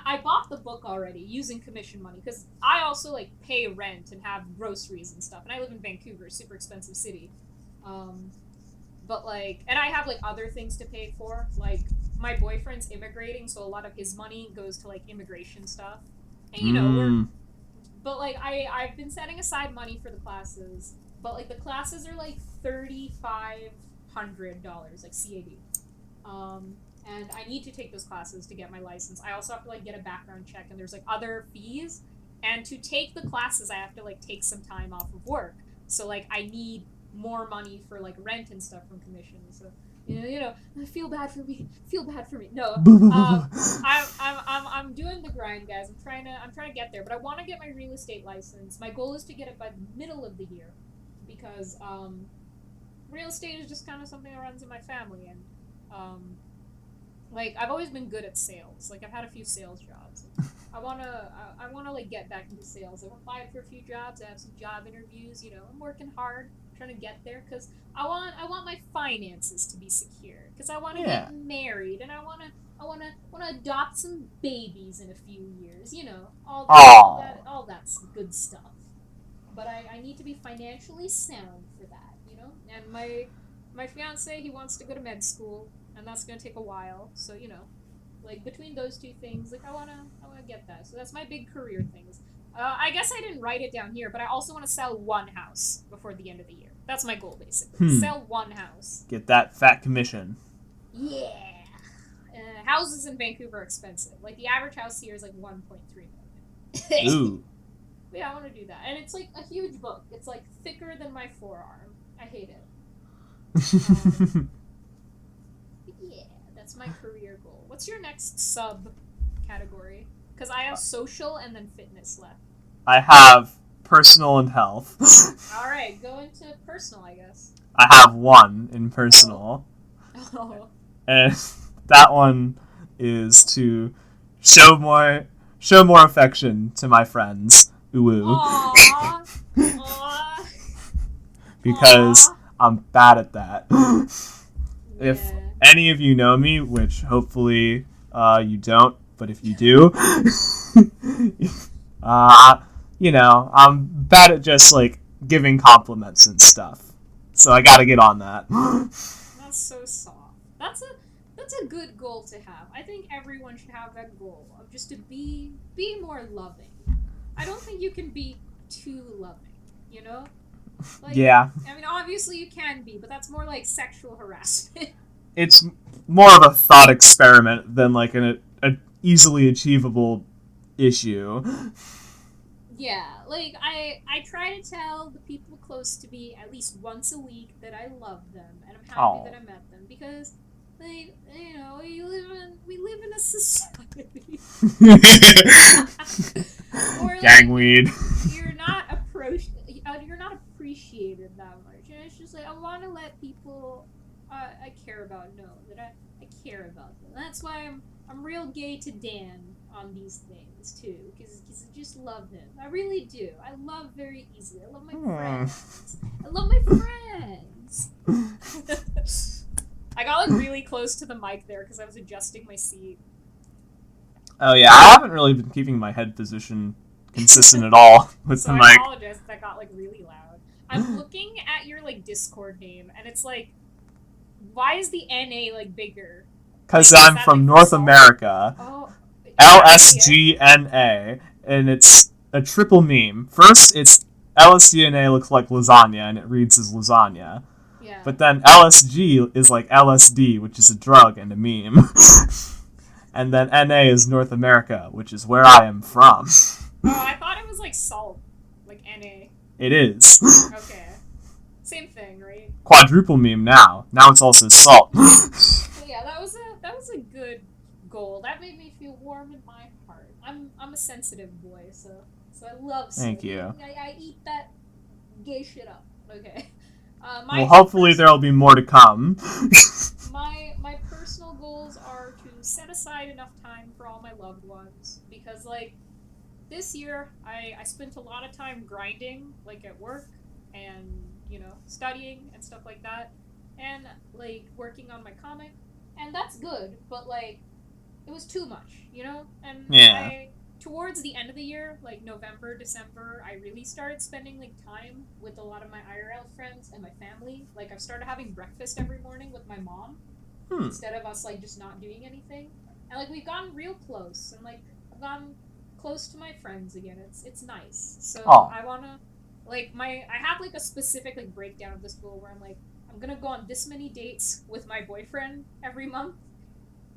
I bought the book already using commission money, because I also, like, pay rent and have groceries and stuff. And I live in Vancouver, super expensive city. But, like, and I have, like, other things to pay for. Like, my boyfriend's immigrating, so a lot of his money goes to, like, immigration stuff. And, you know, but, like, I've been setting aside money for the classes. But, like, the classes are, like, $3,500, like, CAD. And I need to take those classes to get my license. I also have to, like, get a background check, and there's, like, other fees. And to take the classes, I have to, like, take some time off of work. So, like, I need more money for, like, rent and stuff from commission. So, you know, feel bad for me. No, I'm doing the grind, guys. I'm trying to get there, but I want to get my real estate license. My goal is to get it by the middle of the year, because real estate is just kind of something that runs in my family, and like, I've always been good at sales. Like, I've had a few sales jobs. I wanna like get back into sales. I've applied for a few jobs. I have some job interviews. You know, I'm working hard, trying to get there, because I want my finances to be secure. Because I want to get married, and I wanna adopt some babies in a few years. You know, all that's good stuff. But I need to be financially sound for that. You know, and my fiance, he wants to go to med school, and that's gonna take a while. So, you know, like, between those two things, like, I wanna get that. So that's my big career things. I guess I didn't write it down here, but I also want to sell one house before the end of the year. That's my goal, basically. Sell one house. Get that fat commission. Yeah. Houses in Vancouver are expensive. Like, the average house here is like 1.3 million. Ooh. But yeah, I want to do that. And it's like a huge book. It's like thicker than my forearm. I hate it. Yeah, that's my career goal. What's your next sub category? Because I have social and then fitness left. I have personal and health. Alright, go into personal, I guess. I have one in personal, Oh. and that one is to show more affection to my friends. Ooh, Aww. Aww. because Aw. I'm bad at that. If Yeah. any of you know me, which hopefully you don't, but if you do, I'm bad at just like giving compliments and stuff. So I gotta get on that. That's so soft. That's a good goal to have. I think everyone should have that goal of just to be more loving. I don't think you can be too loving, you know? Like, Yeah, I mean, obviously you can be, but that's more like sexual harassment. it's more of a thought experiment than like a easily achievable issue. Yeah, like I try to tell the people close to me at least once a week that I love them and I'm happy Aw. that I met them because like we live in a society where like Gangweed. you're not appreciated that much, and it's just like I want to let people I care about know that I care about them. That's why I'm real gay to Dan on these things too, because I just love him. I really do. I love very easily. I love my friends. I love my friends. I got like really close to the mic there because I was adjusting my seat. Oh yeah, I haven't really been keeping my head position consistent at all with So the I mic. apologize if that got like really loud. I'm looking at your like Discord name and it's like, why is the NA like bigger? Because Like, is I'm that, from like, North salt? America. Oh, LSGNA, and it's a triple meme. First, it's LSGNA looks like lasagna, and it reads as lasagna. Yeah. But then LSG is like LSD, which is a drug and a meme. And then NA is North America, which is where I am from. Oh, I thought it was like salt, like NA. It is. Okay. Same thing, right? Quadruple meme now. Now it's also salt. So yeah, that was a good goal. That made me feel warm in my heart. I'm a sensitive boy, so I love salt. Thank you. I eat that gay shit up. Okay. Well, hopefully there'll be more to come. My personal goals are to set aside enough time for all my loved ones because like this year I spent a lot of time grinding like at work and studying and stuff like that and like working on my comic, and that's good, but like it was too much, and Yeah. towards the end of the year, like November, December, I really started spending like time with a lot of my IRL friends and my family. Like I've started having breakfast every morning with my mom instead of us like just not doing anything. And like we've gotten real close, and like I've gotten close to my friends again. It's nice. So Aw. I wanna like I have like a specific like breakdown of this goal where I'm like I'm gonna go on this many dates with my boyfriend every month.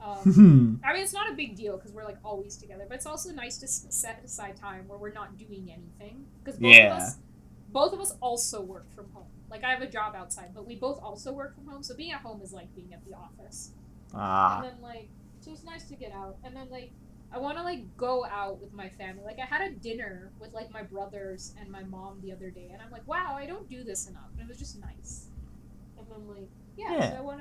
I mean, it's not a big deal because we're like always together, but it's also nice to set aside time where we're not doing anything because both of us also work from home. Like I have a job outside, but we both also work from home, so being at home is like being at the office. And then like so it's nice to get out, and then like I want to like go out with my family. Like I had a dinner with like my brothers and my mom the other day, and I'm like, wow, I don't do this enough, and it was just nice. And then like so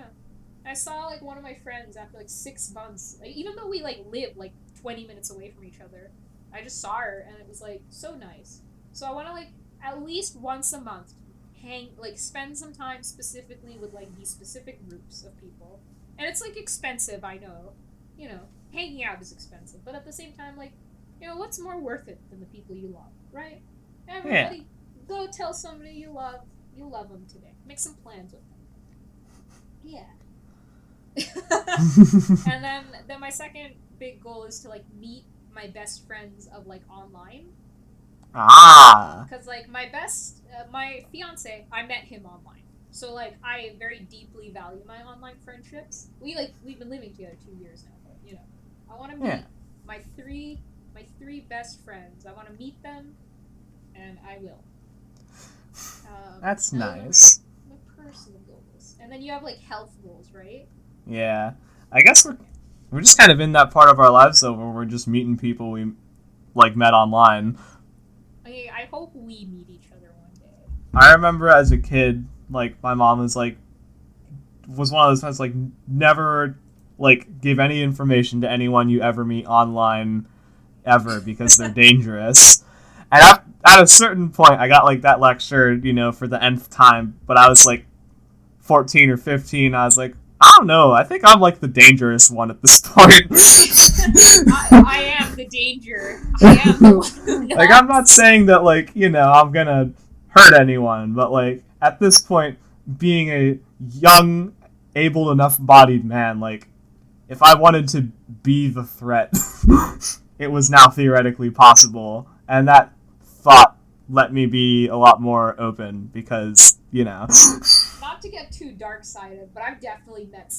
I saw like one of my friends after like 6 months. Like, even though we like live like 20 minutes away from each other, I just saw her and it was like so nice. So I want to like at least once a month spend some time specifically with like these specific groups of people. And it's like expensive, I know. Hanging out is expensive, but at the same time, like, what's more worth it than the people you love, right? Everybody, go tell somebody you love them today. Make some plans with them. Yeah. And then my second big goal is to like meet my best friends of like online, because like my fiance, I met him online, so like I very deeply value my online friendships. We've been living together 2 years now, but I want to meet my three best friends. I want to meet them, and I will. That's nice. My personal goals, and then you have like health goals, right? Yeah, I guess we're just kind of in that part of our lives though, where we're just meeting people we like met online. I hope we meet each other one day. I remember as a kid like my mom was one of those times like never like give any information to anyone you ever meet online ever because they're dangerous. And at a certain point, I got like that lecture, for the nth time. But I was like 14 or 15. I was like, I don't know. I think I'm like the dangerous one at this point. I am the danger. I am the one. Like, I'm not saying that like I'm gonna hurt anyone, but like at this point, being a young, able enough bodied man, like if I wanted to be the threat, it was now theoretically possible, and that thought let me be a lot more open because, Not to get too dark-sided, but I've definitely met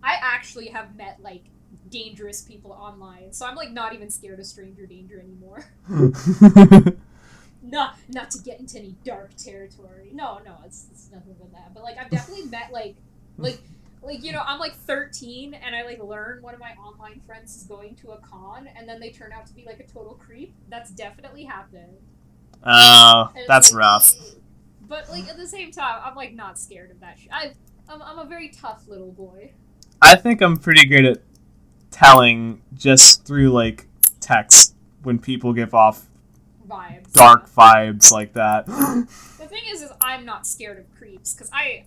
I actually have met, dangerous people online, so I'm, not even scared of stranger danger anymore. Not to get into any dark territory. No, it's nothing but that. But, I've definitely met, I'm 13 and I learn one of my online friends is going to a con and then they turn out to be a total creep. That's definitely happened. Oh, that's rough. But at the same time, I'm not scared of that shit. I'm a very tough little boy. I think I'm pretty good at telling just through text when people give off vibes, dark vibes like that. The thing is I'm not scared of creeps, because I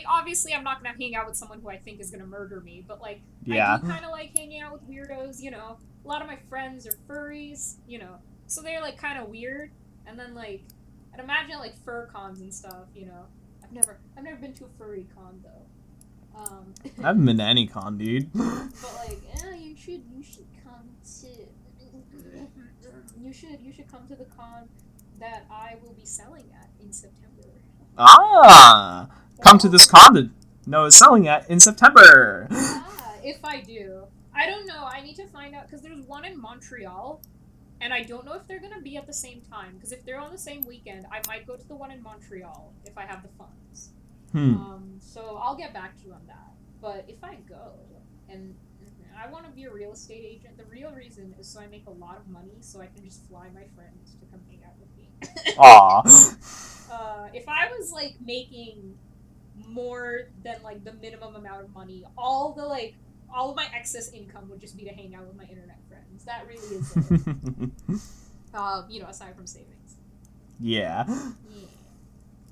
obviously I'm not gonna hang out with someone who I think is gonna murder me, but yeah. I do kind of hanging out with weirdos, A lot of my friends are furries, so they're kind of weird, and then I'd imagine fur cons and stuff, I've never been to a furry con though. I haven't been to any con, dude. But you should come to. You should come to the con that I will be selling at in September. Ah! Come to this con that Noah's selling at in September! If I do. I don't know. I need to find out, because there's one in Montreal, and I don't know if they're going to be at the same time, because if they're on the same weekend, I might go to the one in Montreal, if I have the funds. So I'll get back to you on that. But if I go, and I want to be a real estate agent, the real reason is so I make a lot of money, so I can just fly my friends to come hang out with me. Aww. If I was making more than the minimum amount of money, all of my excess income would just be to hang out with my internet friends. That really is it. Aside from savings. Yeah.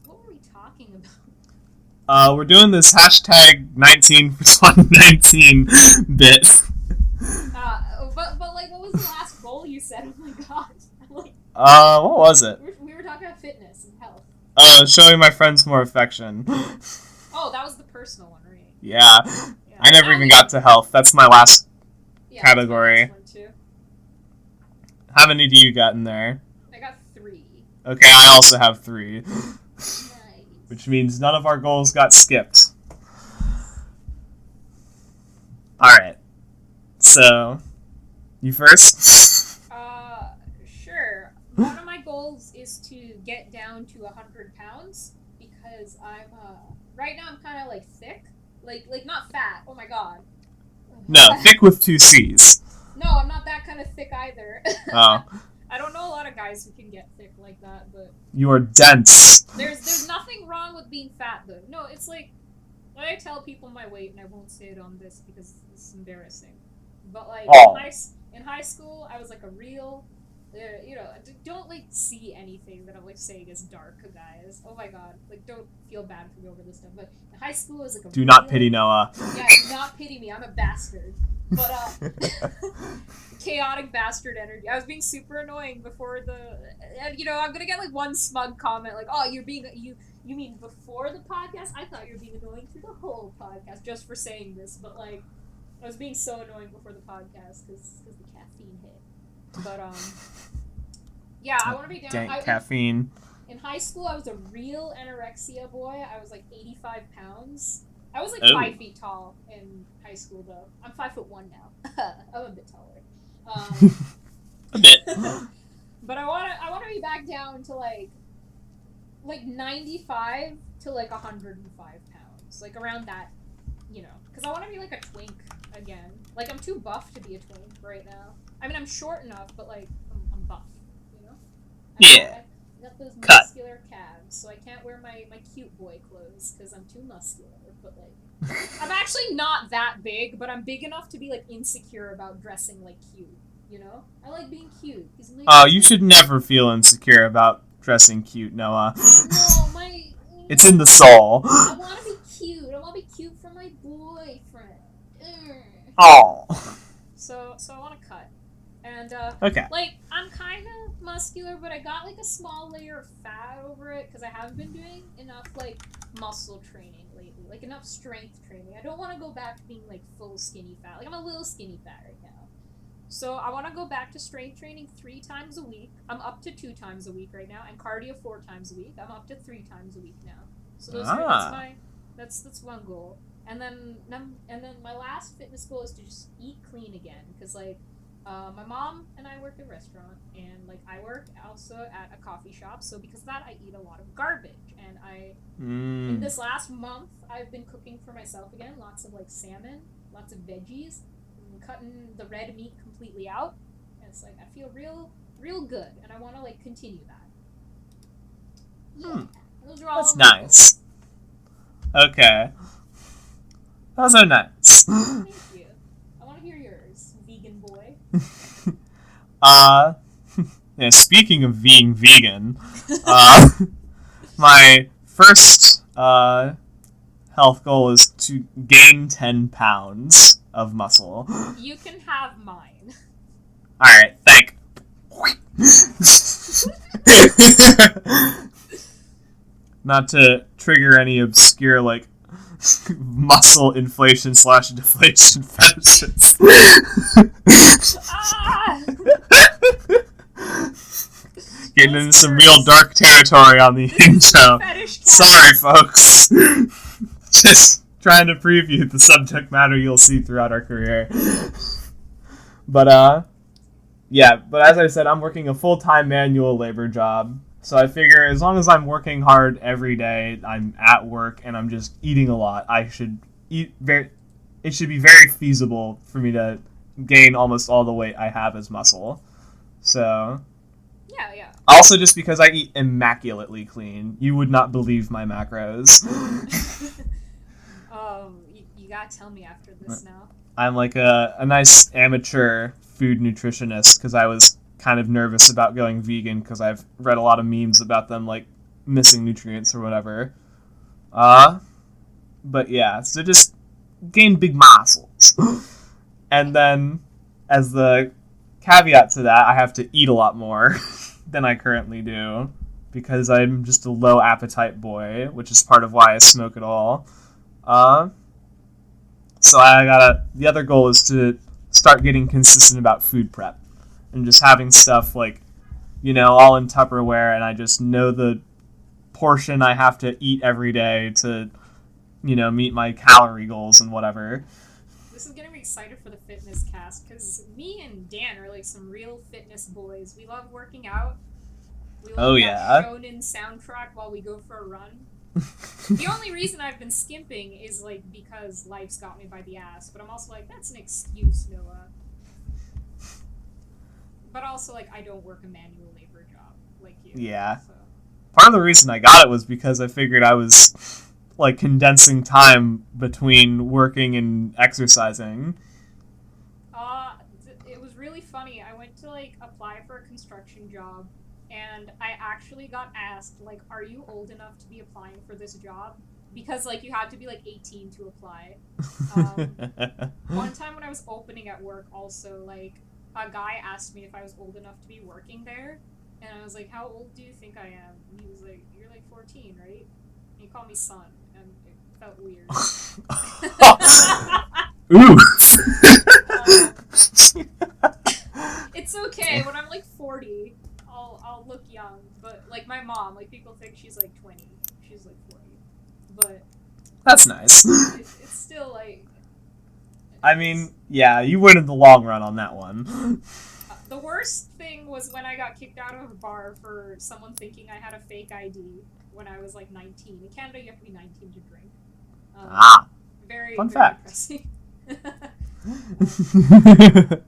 What were we talking about? We're doing this hashtag 19 for 2019 bit. But what was the last goal you said? Oh my god. What was it? We were talking about fitness and health. Showing my friends more affection. Oh, that was the personal one, right? Yeah. I never even got to health. That's my last category. That's my last one too. How many do you got in there? I got 3. Okay, I also have 3. Nice. Which means none of our goals got skipped. Alright. So, you first? Sure. One of my goals is to get down to 100 pounds, because I'm, right now I'm kind of, thick. Not fat. Oh my god. No, thick with 2 C's. No, I'm not that kind of thick either. Oh. I don't know a lot of guys who can get thick like that, but... You are dense. There's nothing wrong with being fat, though. No, it's when I tell people my weight, and I won't say it on this because it's embarrassing, but, in high school, I was, a real... don't, see anything that I'm, saying is dark, guys. Oh my god. Don't feel bad for me over this stuff, but in high school, it was, a... Do not pity Noah. Yeah, do not pity me. I'm a bastard. But, chaotic bastard energy. I was being super annoying before and, I'm gonna get, one smug comment, oh, you're being... You mean before the podcast? I thought you were being annoying through the whole podcast, just for saying this, but, I was being so annoying before the podcast, because the caffeine hit. But, yeah, I want to be down... Dank caffeine. In high school, I was a real anorexia boy. I was, 85 pounds. I was, 5 feet tall in high school, though. I'm 5'1" now. I'm a bit taller. A bit. But I want to be back down to, 95 to, 105 pounds. Around that, Because I want to be, a twink again. I'm too buff to be a twink right now. I mean, I'm short enough, but, I'm buff, Yeah. got those Cut. muscular calves, so I can't wear my cute boy clothes because I'm too muscular. But like, I'm actually not that big, but I'm big enough to be like insecure about dressing like cute. You know, I like being cute. Oh, you should never feel insecure about dressing cute, Noah. No, my. It's in the soul. I want to be cute. I want to be cute for my boyfriend. Oh. So I want to cut. And, Okay. like, I'm kind of muscular, but I got, like, a small layer of fat over it, because I haven't been doing enough, like, muscle training lately. Like, enough strength training. I don't want to go back to being, like, full skinny fat. Like, I'm a little skinny fat right now. So I want to go back to strength training 3 times a week. I'm up to 2 times a week right now, and cardio 4 times a week. I'm up to 3 times a week now. So that's one goal. And then my last fitness goal is to just eat clean again, because, like, my mom and I work at a restaurant, and like I work also at a coffee shop. So because of that, I eat a lot of garbage. And in this last month, I've been cooking for myself again. Lots of like salmon, lots of veggies, and cutting the red meat completely out. And it's like I feel real good, and I want to like continue that. Yeah, those are all. That's nice. Okay, those are nice. Thank you. I want to hear yours, vegan boy. Yeah, speaking of being vegan, my first health goal is to gain 10 pounds of muscle. You can have mine. Alright, thank. Not to trigger any obscure, like, muscle inflation / deflation fetishes. Getting into some real dark territory on the intro. Sorry, folks. Just trying to preview the subject matter you'll see throughout our career. But, yeah, but as I said, I'm working a full-time manual labor job. So I figure as long as I'm working hard every day, I'm at work, and I'm just eating a lot, it should be very feasible for me to gain almost all the weight I have as muscle. So... Yeah. Also, just because I eat immaculately clean, you would not believe my macros. You gotta tell me after this now. I'm like a nice amateur food nutritionist because I was kind of nervous about going vegan because I've read a lot of memes about them like missing nutrients or whatever. But yeah, so just gain big muscles. And then, as the caveat to that, I have to eat a lot more than I currently do because I'm just a low appetite boy, which is part of why I smoke at all. So the other goal is to start getting consistent about food prep and just having stuff like, all in Tupperware, and I just know the portion I have to eat every day to, meet my calorie goals and whatever. This is getting me excited for the fitness cast, because me and Dan are like some real fitness boys. We love working out. We love that shonen soundtrack while we go for a run. The only reason I've been skimping is like because life's got me by the ass, but I'm also like, that's an excuse, Noah. But also, like, I don't work a manual labor job like you. Yeah. So. Part of the reason I got it was because I figured I was like condensing time between working and exercising. It was really funny. I went to like apply for a construction job, and I actually got asked, like, are you old enough to be applying for this job? Because like you had to be like 18 to apply. One time when I was opening at work, also like a guy asked me if I was old enough to be working there, and I was like, how old do you think I am? And he was like, you're like 14, right? And he called me son, and it felt weird. Ooh. It's okay. When I'm like 40, I'll look young. But like my mom, like people think she's like 20. She's like 40. But that's nice. It's still like. I mean, yeah, you win in the long run on that one. The worst thing was when I got kicked out of a bar for someone thinking I had a fake ID when I was like 19. In Canada, you have to be 19 to drink. Very fun fact. Depressing.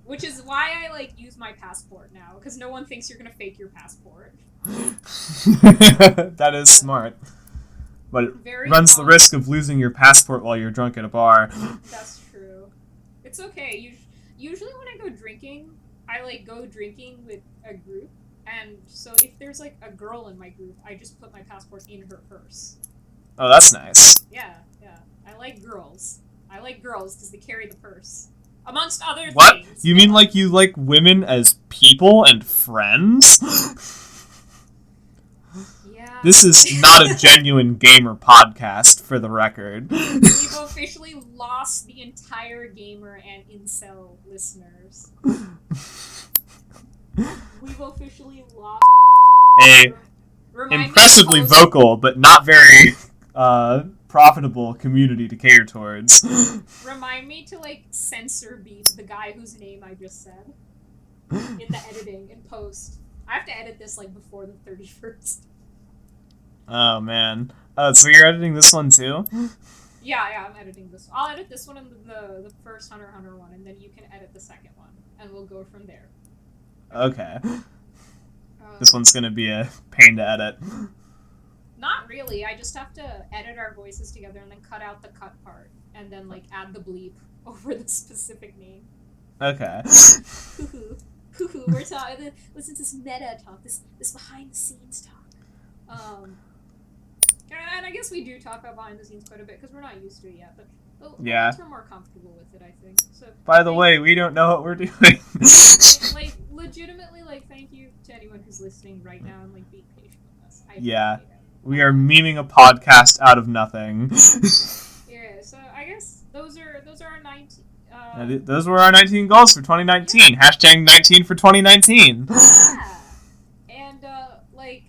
Which is why I like use my passport now, because no one thinks you're gonna fake your passport. That is smart. But it Very runs the fun. risk of losing your passport while you're drunk at a bar. That's true. It's okay. Usually when I go drinking, I like go drinking with a group, and so if there's like a girl in my group, I just put my passport in her purse. Oh, that's nice. Yeah, yeah. I like girls. I like girls because they carry the purse, amongst other What? things. You mean like you like women as people and friends? Yeah. This is not a genuine gamer podcast, for the record. We've officially lost the entire gamer and incel listeners. We've officially lost. A Remind me to impressively post- vocal, but not very profitable community to cater towards. Remind me to like censor beat the guy whose name I just said in the editing and post. I have to edit this like before the 31st. Oh man. So you're editing this one too? Yeah, I'm editing this. I'll edit this one and the first Hunter x Hunter one, and then you can edit the second one, and we'll go from there. Okay. This one's gonna be a pain to edit. Not really. I just have to edit our voices together and then cut out the cut part, and then like add the bleep over the specific name. Okay. We're talking. Listen to this meta talk, this behind the scenes talk. And I guess we do talk about behind the scenes quite a bit because we're not used to it yet. But Yeah. we're more comfortable with it, I think. So. By the way, we don't know what we're doing. Like legitimately, like thank you to anyone who's listening right now and like being patient with us. I Yeah. appreciate it. We are memeing a podcast out of nothing. Yeah. So I guess those are our 19. Those were our 19 goals for 2019. Yeah. Hashtag 19 for 2019. Yeah. And like,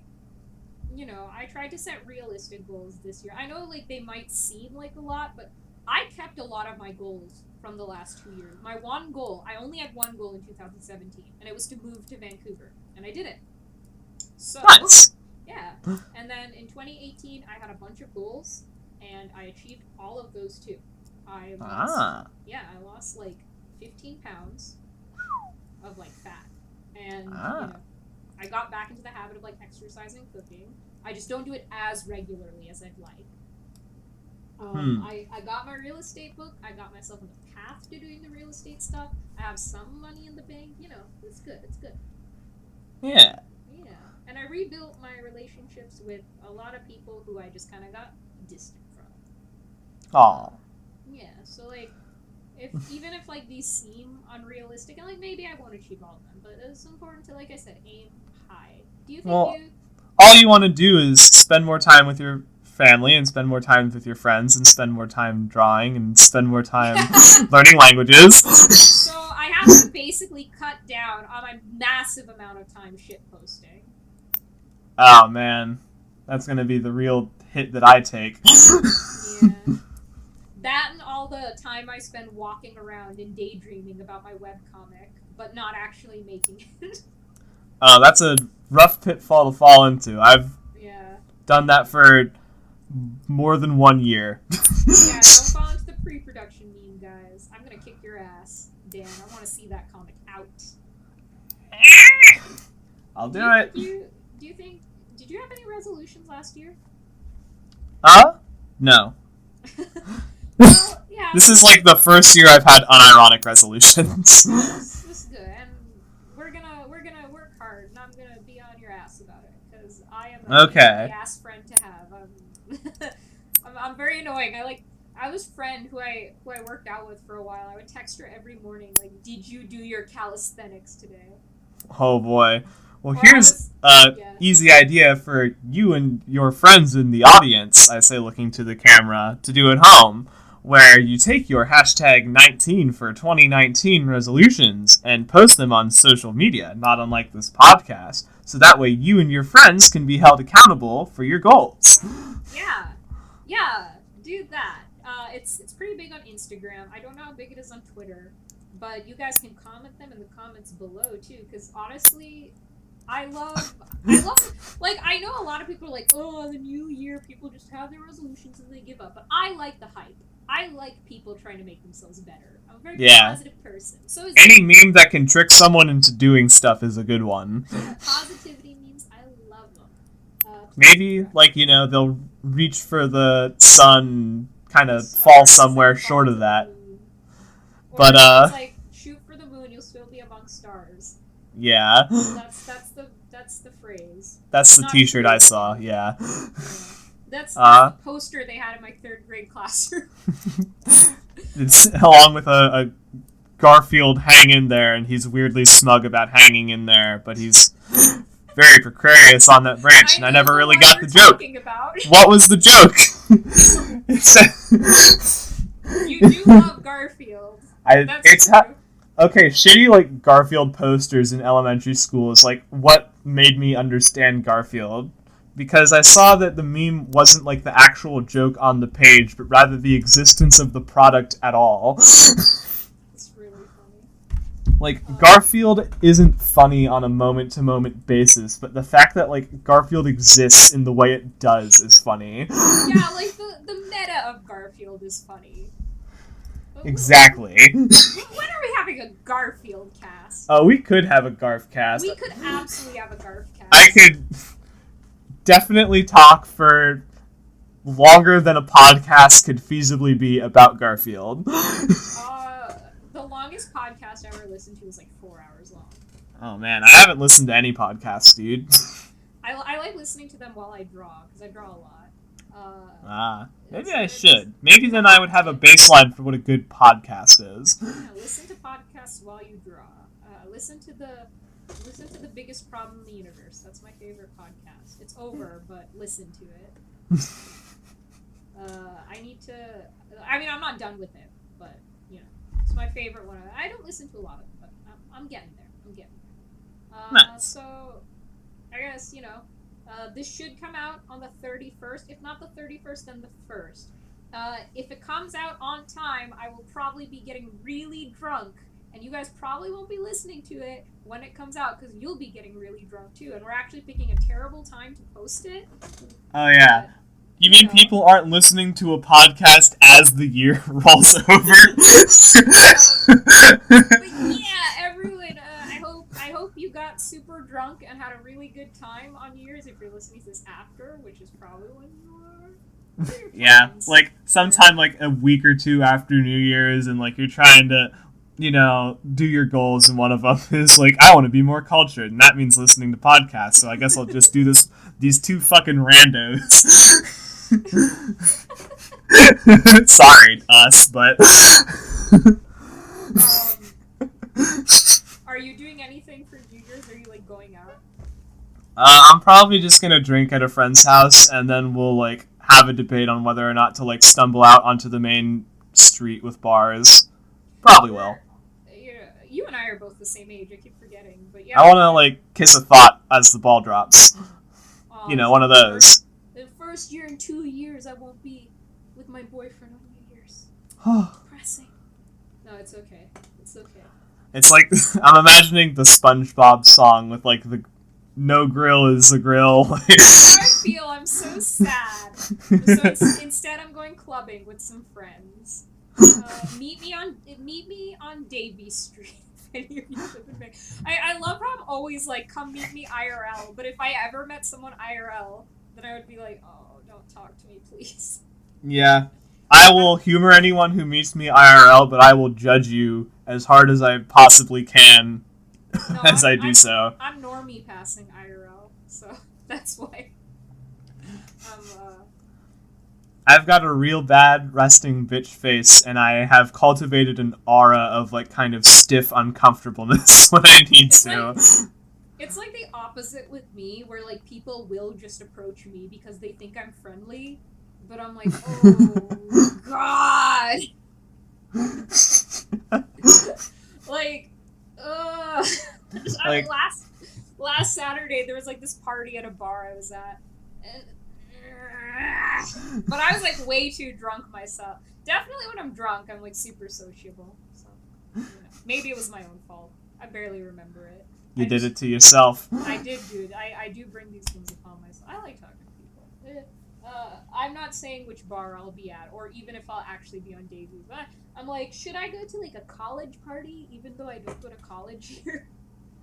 you know, I tried to set realistic goals this year. I know like they might seem like a lot, but I kept a lot of my goals from the last 2 years. My one goal, I only had one goal in 2017, and it was to move to Vancouver, and I did it. So Nice. yeah. And then in 2018, I had a bunch of goals, and I achieved all of those too. I lost like 15 pounds of like fat, and you know, I got back into the habit of like exercising, cooking. I just don't do it as regularly as I'd like. I got my real estate book. I got myself on the path to doing the real estate stuff. I have some money in the bank. You know, it's good. It's good. Yeah. Yeah. And I rebuilt my relationships with a lot of people who I just kind of got distant from. Aw. Yeah. So like, even if like these seem unrealistic, and like maybe I won't achieve all of them, but it's important to, like I said, aim high. Do you think all you want to do is spend more time with your family and spend more time with your friends and spend more time drawing and spend more time learning languages. So I have to basically cut down on my massive amount of time shit posting. Oh man, that's gonna be the real hit that I take. Yeah. That and all the time I spend walking around and daydreaming about my webcomic, but not actually making it. That's a rough pitfall to fall into. I've done that for more than 1 year. Yeah, don't fall into the pre-production meme, guys. I'm gonna kick your ass, Dan. I want to see that comic out. I'll do it. Do you think? Did you have any resolutions last year? No. Well, yeah. This is like the first year I've had unironic resolutions. This is good, and we're gonna work hard, and I'm gonna be on your ass about it because I am a ass friend to have. I'm very annoying. I have this friend who I worked out with for a while. I would text her every morning like, "Did you do your calisthenics today?" Oh boy. Well, Or here's easy idea for you and your friends in the audience, I say looking to the camera, to do at home, where you take your hashtag 19 for 2019 resolutions and post them on social media, not unlike this podcast, so that way you and your friends can be held accountable for your goals. Yeah, do that. It's pretty big on Instagram. I don't know how big it is on Twitter, but you guys can comment them in the comments below too, because honestly, I love, like, I know a lot of people are like, oh, the new year, people just have their resolutions and they give up, but I like the hype. I like people trying to make themselves better. I'm a very positive person. So is any meme that can trick someone into doing stuff is a good one. Positivity memes, I love Maybe, like, you know, they'll reach for the sun, kind of fall somewhere short of that. But, it's like, shoot for the moon, you'll still be among stars. Yeah. That's the phrase. That's the t-shirt I saw, yeah. That's the poster they had in my 3rd grade classroom. It's along with a Garfield hanging there, and he's weirdly smug about hanging in there, but he's very precarious on that branch, and I never really got the joke. What was the joke? You do love Garfield. Okay, shitty, like, Garfield posters in elementary school is, like, what made me understand Garfield. Because I saw that the meme wasn't, like, the actual joke on the page, but rather the existence of the product at all. It's really funny. Like, Garfield isn't funny on a moment-to-moment basis, but the fact that, like, Garfield exists in the way it does is funny. Yeah, like, the meta of Garfield is funny. Exactly. When are we having a Garfield cast? Oh, we could have a Garf cast. We could absolutely have a Garf cast. I could definitely talk for longer than a podcast could feasibly be about Garfield. The longest podcast I ever listened to was like 4 hours long. Oh man, I haven't listened to any podcasts, dude. I like listening to them while I draw, because I draw a lot. Maybe I should. Maybe then I would have a baseline for what a good podcast is. Yeah, listen to podcasts while you draw. Listen to the biggest problem in the universe. That's my favorite podcast. It's over, but listen to it. I mean, I'm not done with it, but you know, it's my favorite one. I don't listen to a lot of it, but I'm getting there. Nice. So I guess, you know, this should come out on the 31st. If not the 31st, then the 1st. If it comes out on time, I will probably be getting really drunk, and you guys probably won't be listening to it when it comes out, because you'll be getting really drunk too, and we're actually picking a terrible time to post it. Oh, yeah. But, you mean people aren't listening to a podcast as the year rolls over? But yeah, everyone, I hope you got super drunk and had a really good time on New Year's if you're listening to this after, which is probably when you are. Yeah, like sometime like a week or two after New Year's, and like you're trying to, you know, do your goals, and one of them is like, I want to be more cultured, and that means listening to podcasts, so I guess I'll just do these two fucking randos. Sorry, us, but... Are you doing anything for New Year's? Are you, like, going out? I'm probably just gonna drink at a friend's house, and then we'll, like, have a debate on whether or not to, like, stumble out onto the main street with bars. Probably will. You and I are both the same age, I keep forgetting, but yeah. I wanna, like, kiss a thought as the ball drops. You know, one of those. The first year in 2 years I won't be with my boyfriend on New Year's. Depressing. No, it's okay. It's okay. It's like, I'm imagining the SpongeBob song with, like, the no grill is a grill. That's how I feel. I'm so sad. So instead, I'm going clubbing with some friends. Meet me on Davie Street. I love how I'm always like, come meet me IRL, but if I ever met someone IRL, then I would be like, oh, don't talk to me, please. Yeah. I will humor anyone who meets me IRL, but I will judge you as hard as I possibly can as I do so. I'm normie passing IRL, so that's why. I've got a real bad resting bitch face, and I have cultivated an aura of, like, kind of stiff uncomfortableness when I need to. It's like the opposite with me, where, like, people will just approach me because they think I'm friendly, but I'm like, oh, God! like, last Saturday, there was, like, this party at a bar I was at, and but I was like way too drunk myself. Definitely when I'm drunk, I'm like super sociable. So you know, maybe it was my own fault. I barely remember it. You did it to yourself. I did do it. I do bring these things upon myself. I like talking to people. I'm not saying which bar I'll be at, or even if I'll actually be on Davie. But I'm like, should I go to like a college party, even though I don't go to college here?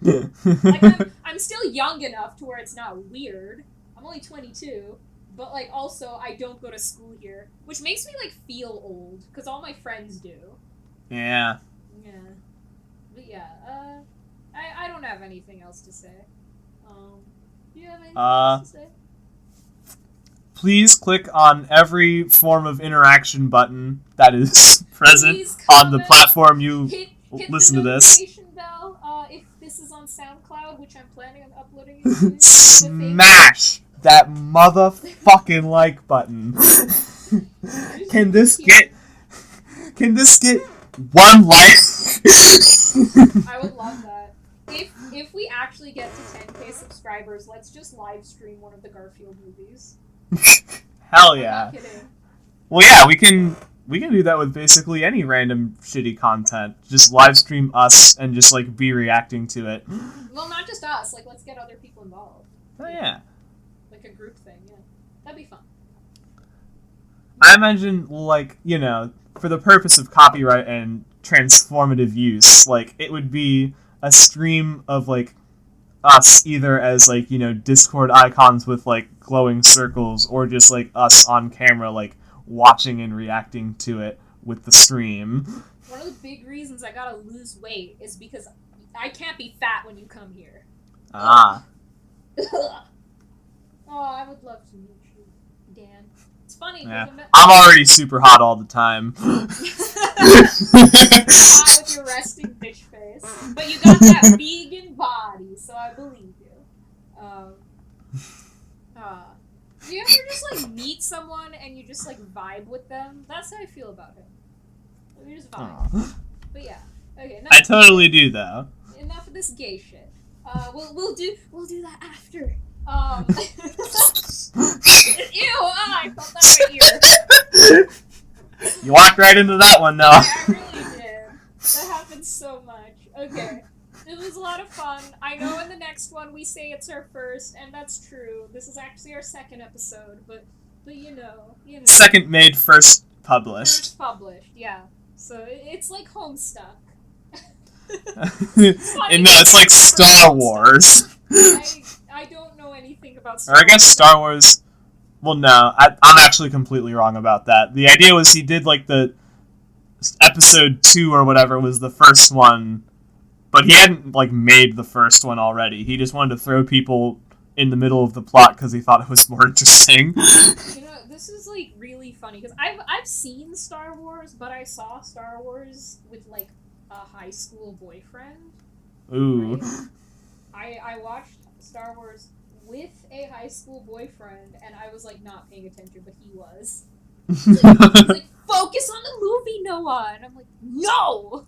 Like I'm still young enough to where it's not weird. I'm I'm only 22, but like also I don't go to school here, which makes me like feel old because all my friends do. Yeah. Yeah. But yeah, I don't have anything else to say. Do you have anything else to say? Please click on every form of interaction button that is present on the platform you hit listen to this. Notification bell, if this is on SoundCloud, which I'm planning on uploading it to. Smash that motherfucking like button. Can this get one like? I would love that. If we actually get to 10K subscribers, let's just live stream one of the Garfield movies. Hell yeah. I'm not kidding. Well, yeah, we can do that with basically any random shitty content. Just live stream us and just like be reacting to it. Well, not just us. Like, let's get other people involved. Oh yeah. Like a group thing. Yeah, that'd be fun. I imagine, like, you know, for the purpose of copyright and transformative use, like it would be a stream of like us either as like, you know, Discord icons with like glowing circles, or just like us on camera like watching and reacting to it with the stream. One of the big reasons I gotta lose weight is because I can't be fat when you come here. Ah. Oh, I would love to meet you, Dan. It's funny. Yeah. I'm already super hot all the time. Hot with your resting bitch face, but you got that vegan body, so I believe you. Do you ever just like meet someone and you just like vibe with them? That's how I feel about him. We just vibe. Aww. But yeah, okay. I totally do though. Enough of this gay shit. We'll do that after. Ew! I felt that in my ear. You walked right into that one, though. Yeah, I really did. That happens so much. Okay. It was a lot of fun. I know in the next one we say it's our first, and that's true. This is actually our second episode, but you know. Second made, first published. First published, yeah. So it's like Homestuck. And no, it's like Star Wars. I don't know anything about Star Wars. Or I guess Star Wars... Well, no, I'm actually completely wrong about that. The idea was he did, like, the episode 2 or whatever was the first one, but he hadn't, like, made the first one already. He just wanted to throw people in the middle of the plot because he thought it was more interesting. You know, this is, like, really funny, because I've seen Star Wars, but I saw Star Wars with, like, a high school boyfriend. Ooh. Right? I watched Star Wars with a high school boyfriend, and I was like not paying attention, but he was. He's like, focus on the movie, Noah, and I'm like, no.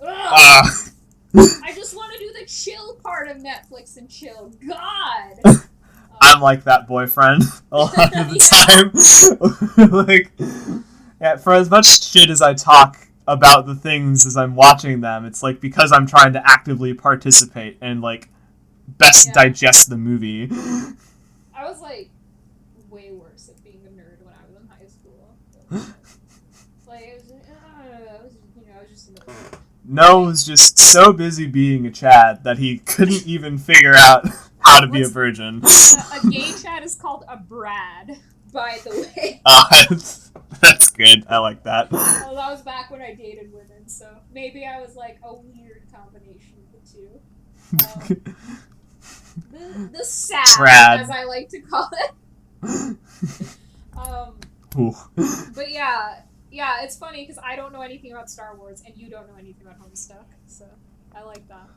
I just want to do the chill part of Netflix and chill. God. I'm like that boyfriend a lot of the time. Like, yeah, for as much shit as I talk about the things as I'm watching them, it's like because I'm trying to actively participate and like best digest the movie. I was like way worse at being a nerd when I was in high school. Like it was, I don't know, I was just a nerd. Noah was just so busy being a Chad that he couldn't even figure out how to be a virgin. A gay Chad is called a Brad, by the way. That's good. I like that. Well, that was back when I dated women, so maybe I was like a weird combination of the two. The sad, Trad, as I like to call it. But yeah, it's funny because I don't know anything about Star Wars, and you don't know anything about Homestuck, so I like that.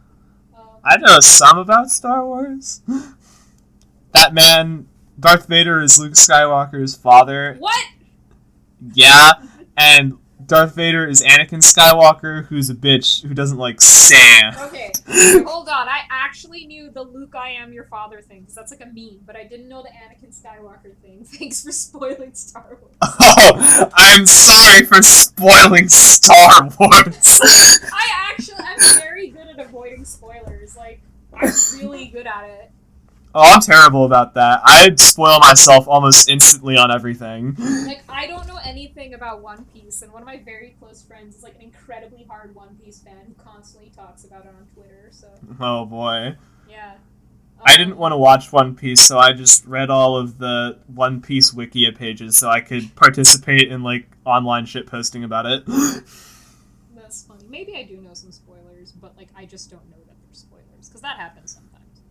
I know some about Star Wars. That man, Darth Vader, is Luke Skywalker's father. What? Yeah, and Darth Vader is Anakin Skywalker, who's a bitch who doesn't like Sam. Okay, hold on. I actually knew the Luke, I am your father thing, because that's like a meme, but I didn't know the Anakin Skywalker thing. Thanks for spoiling Star Wars. Oh, I'm sorry for spoiling Star Wars. I'm very good at avoiding spoilers. Like, I'm really good at it. Oh, I'm terrible about that. I'd spoil myself almost instantly on everything. Like, I don't know anything about One Piece, and one of my very close friends is like an incredibly hard One Piece fan who constantly talks about it on Twitter, so... Oh boy. Yeah. I didn't want to watch One Piece, so I just read all of the One Piece Wikia pages so I could participate in, like, online shitposting about it. That's funny. Maybe I do know some spoilers, but, like, I just don't know that they're spoilers, because that happens sometimes.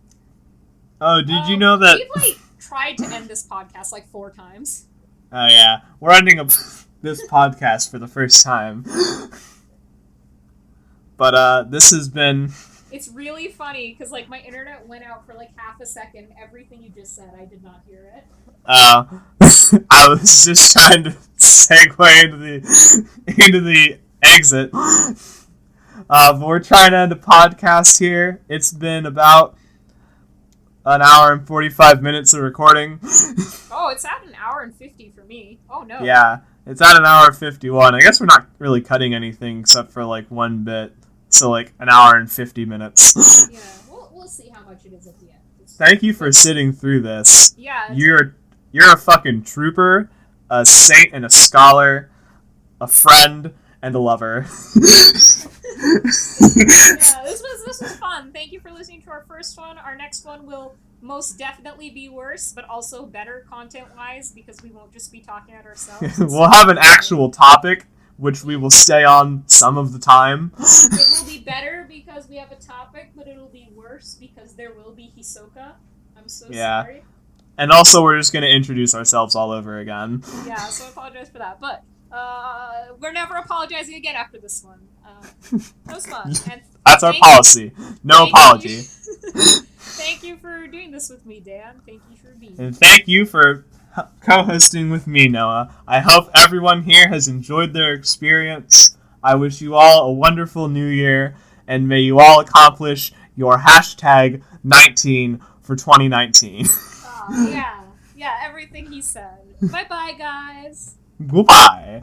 Oh, did you know that... We've, like, tried to end this podcast, like, 4 times. Oh, yeah. We're ending this podcast for the first time. But, this has been... It's really funny, because, like, my internet went out for, like, half a second. Everything you just said, I did not hear it. I was just trying to segue into the exit. But we're trying to end a podcast here. It's been about an hour and 45 minutes of recording. Oh, it's at an hour and 50 for me. Oh, no. Yeah, it's at an hour 51. I guess we're not really cutting anything except for, like, one bit. So, like, an hour and 50 minutes. Yeah, we'll see how much it is at the end. Thank you for sitting through this. Yeah. You're a fucking trooper, a saint and a scholar, a friend, and a lover. Yeah, this was fun. Thank you for listening to our first one. Our next one will most definitely be worse, but also better content-wise, because we won't just be talking at ourselves. We'll have an actual topic, which we will stay on some of the time. It will be better because we have a topic, but it'll be worse because there will be Hisoka. I'm so sorry. And also, we're just going to introduce ourselves all over again. Yeah, so I apologize for that. But we're never apologizing again after this one. That was fun. And that's our policy. No apology. Thank you for doing this with me, Dan. Thank you for being here. And thank you for co-hosting with me, Noah. I hope everyone here has enjoyed their experience. I wish you all a wonderful new year, and may you all accomplish your hashtag 19 for 2019. Yeah, everything he said. Bye-bye, guys. Goodbye.